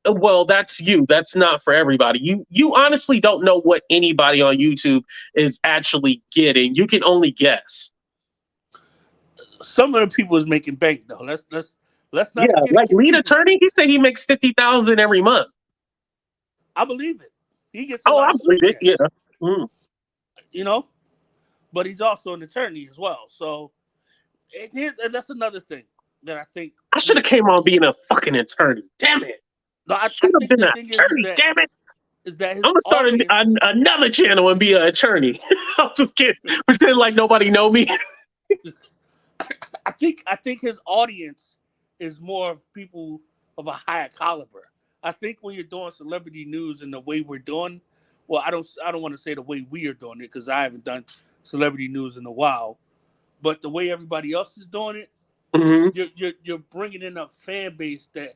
[SPEAKER 1] Well, that's you. That's not for everybody. You honestly don't know what anybody on YouTube is actually getting. You can only guess.
[SPEAKER 4] Some of the people is making bank though. Let's not
[SPEAKER 1] get it. Lead attorney, he said he makes 50,000 every month.
[SPEAKER 4] I believe it. He gets
[SPEAKER 1] I believe it. Yeah. Mm.
[SPEAKER 4] But he's also an attorney as well. So that's another thing that I think
[SPEAKER 1] I should have came on being a fucking attorney. Damn it.
[SPEAKER 4] No, I
[SPEAKER 1] should have
[SPEAKER 4] think
[SPEAKER 1] been
[SPEAKER 4] the
[SPEAKER 1] an
[SPEAKER 4] thing
[SPEAKER 1] attorney. Damn it.
[SPEAKER 4] Is that
[SPEAKER 1] I'm gonna start another channel and be an attorney. I'm just kidding. Pretend like nobody know me.
[SPEAKER 4] I think his audience is more of people of a higher caliber. I think when you're doing celebrity news and the way we're doing, well, I don't want to say the way we are doing it because I haven't done celebrity news in a while, but the way everybody else is doing it, you're bringing in a fan base that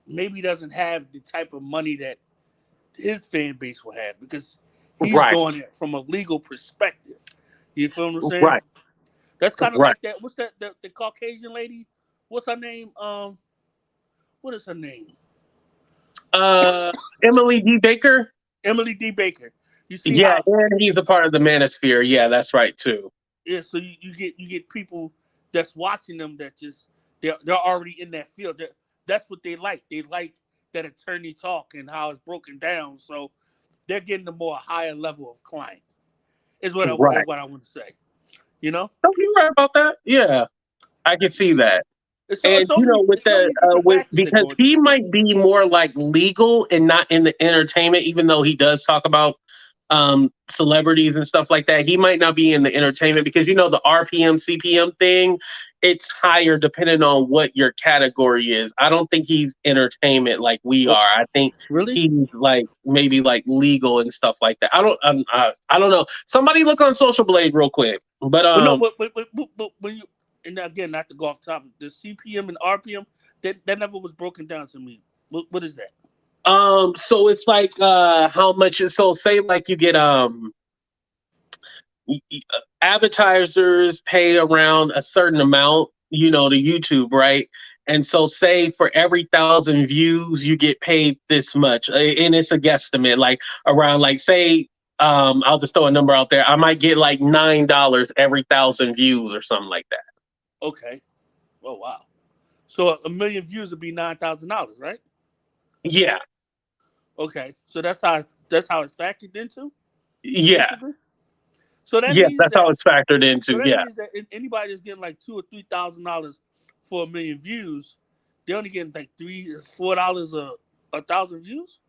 [SPEAKER 4] maybe doesn't have the type of money that his fan base will have because he's doing it from a legal perspective. You feel what I'm saying?
[SPEAKER 1] Right.
[SPEAKER 4] That's kind of like that. What's that? The Caucasian lady? What's her name? What is her name?
[SPEAKER 1] Emily D. Baker.
[SPEAKER 4] Emily D. Baker. You see?
[SPEAKER 1] Yeah, and he's a part of the Manosphere. Yeah, that's right too.
[SPEAKER 4] Yeah, so you get people that's watching them that just they're already in that field. That's what they like. They like that attorney talk and how it's broken down. So they're getting the more higher level of client. Is what I want to say.
[SPEAKER 1] Don't you right about that? Yeah, I can see that. Because he might be more legal and not in the entertainment, even though he does talk about celebrities and stuff like that. He might not be in the entertainment because the RPM CPM thing, it's higher depending on what your category is. I don't think he's entertainment like we are. I think he's maybe legal and stuff like that. I don't know. Somebody look on Social Blade real quick. But
[SPEAKER 4] but when you, and again, not to go off topic, the CPM and RPM that never was broken down to me. What is that?
[SPEAKER 1] So it's how much. So say you get advertisers pay around a certain amount, to YouTube, right? And so say for every 1,000 views, you get paid this much, and it's a guesstimate, around say. I'll just throw a number out there. I might get $9 every 1,000 views or something like that.
[SPEAKER 4] Okay. Oh wow. So 1 million views would be $9,000, right?
[SPEAKER 1] Yeah.
[SPEAKER 4] Okay. So that's how it's factored into?
[SPEAKER 1] Yeah.
[SPEAKER 4] Basically? So that means
[SPEAKER 1] that's how it's factored into.
[SPEAKER 4] So that means that anybody that's getting $2,000 or $3,000 for 1 million views, they're only getting $3-4 a 1,000 views.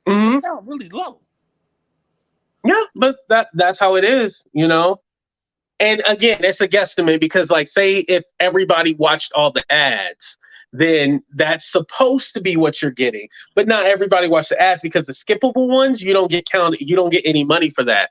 [SPEAKER 4] That sounds really low.
[SPEAKER 1] Yeah, but that's how it is, And again, it's a guesstimate because say if everybody watched all the ads, then that's supposed to be what you're getting. But not everybody watches the ads, because the skippable ones, you don't get counted. You don't get any money for that.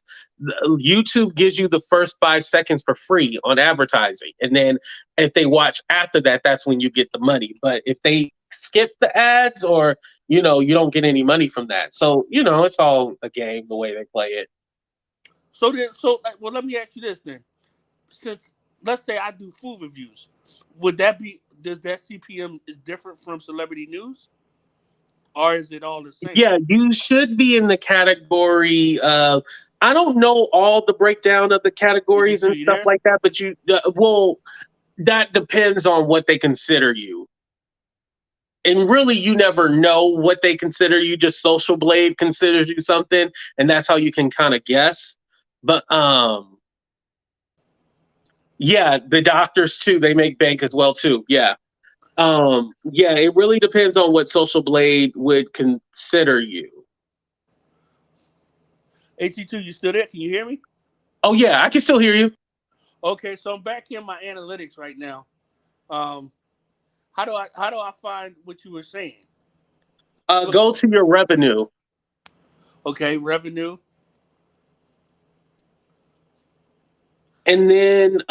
[SPEAKER 1] YouTube gives you the first 5 seconds for free on advertising. And then if they watch after that, that's when you get the money. But if they skip the ads, or, you don't get any money from that. So, it's all a game, the way they play it.
[SPEAKER 4] So let me ask you this then. Since, let's say I do food reviews, does that CPM is different from celebrity news? Or is it all the same?
[SPEAKER 1] Yeah, you should be in the category of, I don't know all the breakdown of the categories and stuff like that, but that depends on what they consider you. And really, you never know what they consider you. Just Social Blade considers you something, and that's how you can kind of guess. But yeah, the doctors too, they make bank as well too. Yeah. Yeah, it really depends on what Social Blade would consider you.
[SPEAKER 4] AT2, you still there? Can you hear me?
[SPEAKER 1] Oh yeah, I can still hear you.
[SPEAKER 4] Okay, so I'm back in my analytics right now. How do I find what you were saying?
[SPEAKER 1] Go to your revenue.
[SPEAKER 4] Okay, revenue.
[SPEAKER 1] And then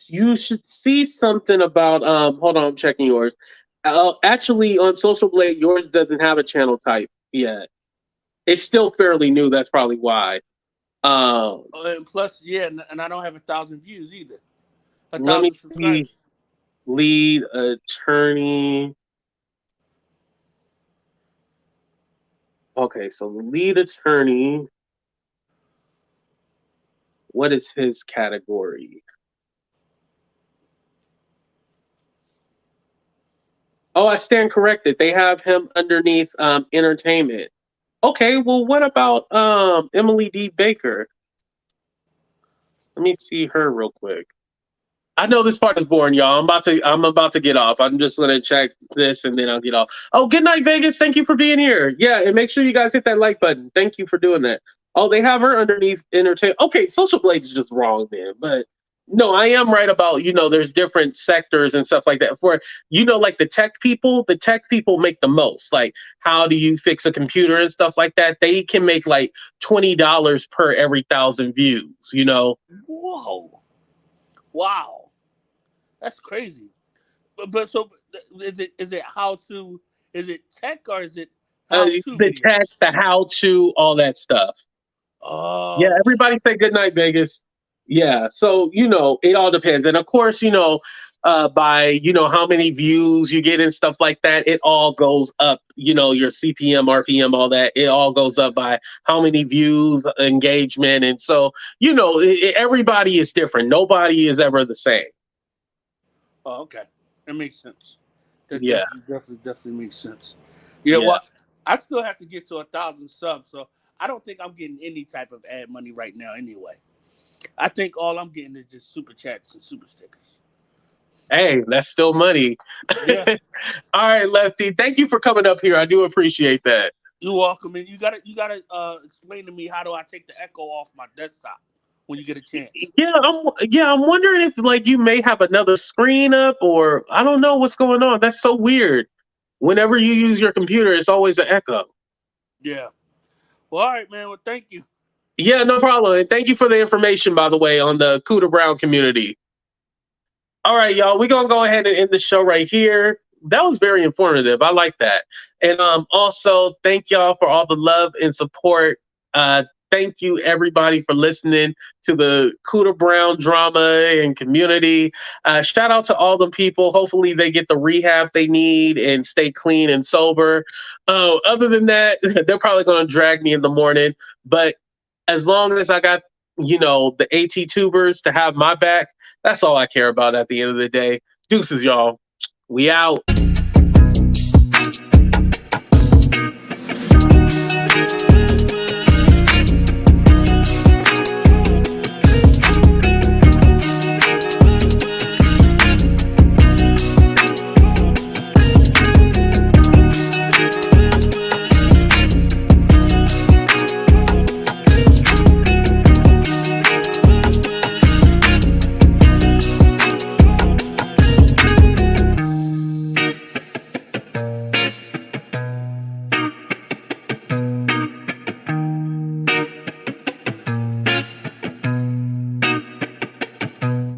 [SPEAKER 1] you should see something about hold on, I'm checking yours. Actually, on Social Blade, yours doesn't have a channel type yet. It's still fairly new. That's probably why.
[SPEAKER 4] And plus, yeah, and I don't have 1,000 views either.
[SPEAKER 1] Let me see. Lead attorney. Okay, so the lead attorney. What is his category? Oh, I stand corrected. They have him underneath entertainment. Okay, well, what about Emily D. Baker? Let me see her real quick. I know this part is boring, y'all. I'm about to get off. I'm just gonna check this and then I'll get off. Oh, good night, Vegas. Thank you for being here. Yeah, and make sure you guys hit that like button. Thank you for doing that. Oh, they have her underneath entertainment. Okay, Social Blade is just wrong then, but no, I am right about, there's different sectors and stuff like that. For, like the tech people make the most. Like, how do you fix a computer and stuff like that? They can make like $20 per every 1,000 views,
[SPEAKER 4] Whoa. Wow. That's crazy. But so is it how to, is it tech or is it how to
[SPEAKER 1] the videos? Tech, the how to, all that stuff.
[SPEAKER 4] Oh.
[SPEAKER 1] Yeah, everybody say good night, Vegas. Yeah, so it all depends, and of course, by how many views you get and stuff like that, it all goes up. Your CPM, RPM, all that, it all goes up by how many views, engagement, and so everybody is different. Nobody is ever the same.
[SPEAKER 4] Oh, okay, that makes sense. That
[SPEAKER 1] yeah,
[SPEAKER 4] definitely makes sense. Yeah, well, I still have to get to 1,000 subs, so I don't think I'm getting any type of ad money right now anyway. I think all I'm getting is just super chats and super stickers.
[SPEAKER 1] Hey, that's still money.
[SPEAKER 4] Yeah.
[SPEAKER 1] All right, Lefty. Thank you for coming up here. I do appreciate that.
[SPEAKER 4] You're welcome. And you gotta explain to me, how do I take the echo off my desktop when you get a chance?
[SPEAKER 1] Yeah, I'm wondering if you may have another screen up, or I don't know what's going on. That's so weird. Whenever you use your computer, it's always an echo.
[SPEAKER 4] Yeah. Well, all right, man. Well, thank you.
[SPEAKER 1] Yeah, no problem. And thank you for the information, by the way, on the Cooter Brown community. All right, y'all. We're going to go ahead and end the show right here. That was very informative. I like that. And also, thank y'all for all the love and support. Thank you, everybody, for listening to the Cooter Brown drama and community. Shout out to all the people. Hopefully, they get the rehab they need and stay clean and sober. Other than that, they're probably going to drag me in the morning. But as long as I got, the AT tubers to have my back, that's all I care about at the end of the day. Deuces, y'all. We out.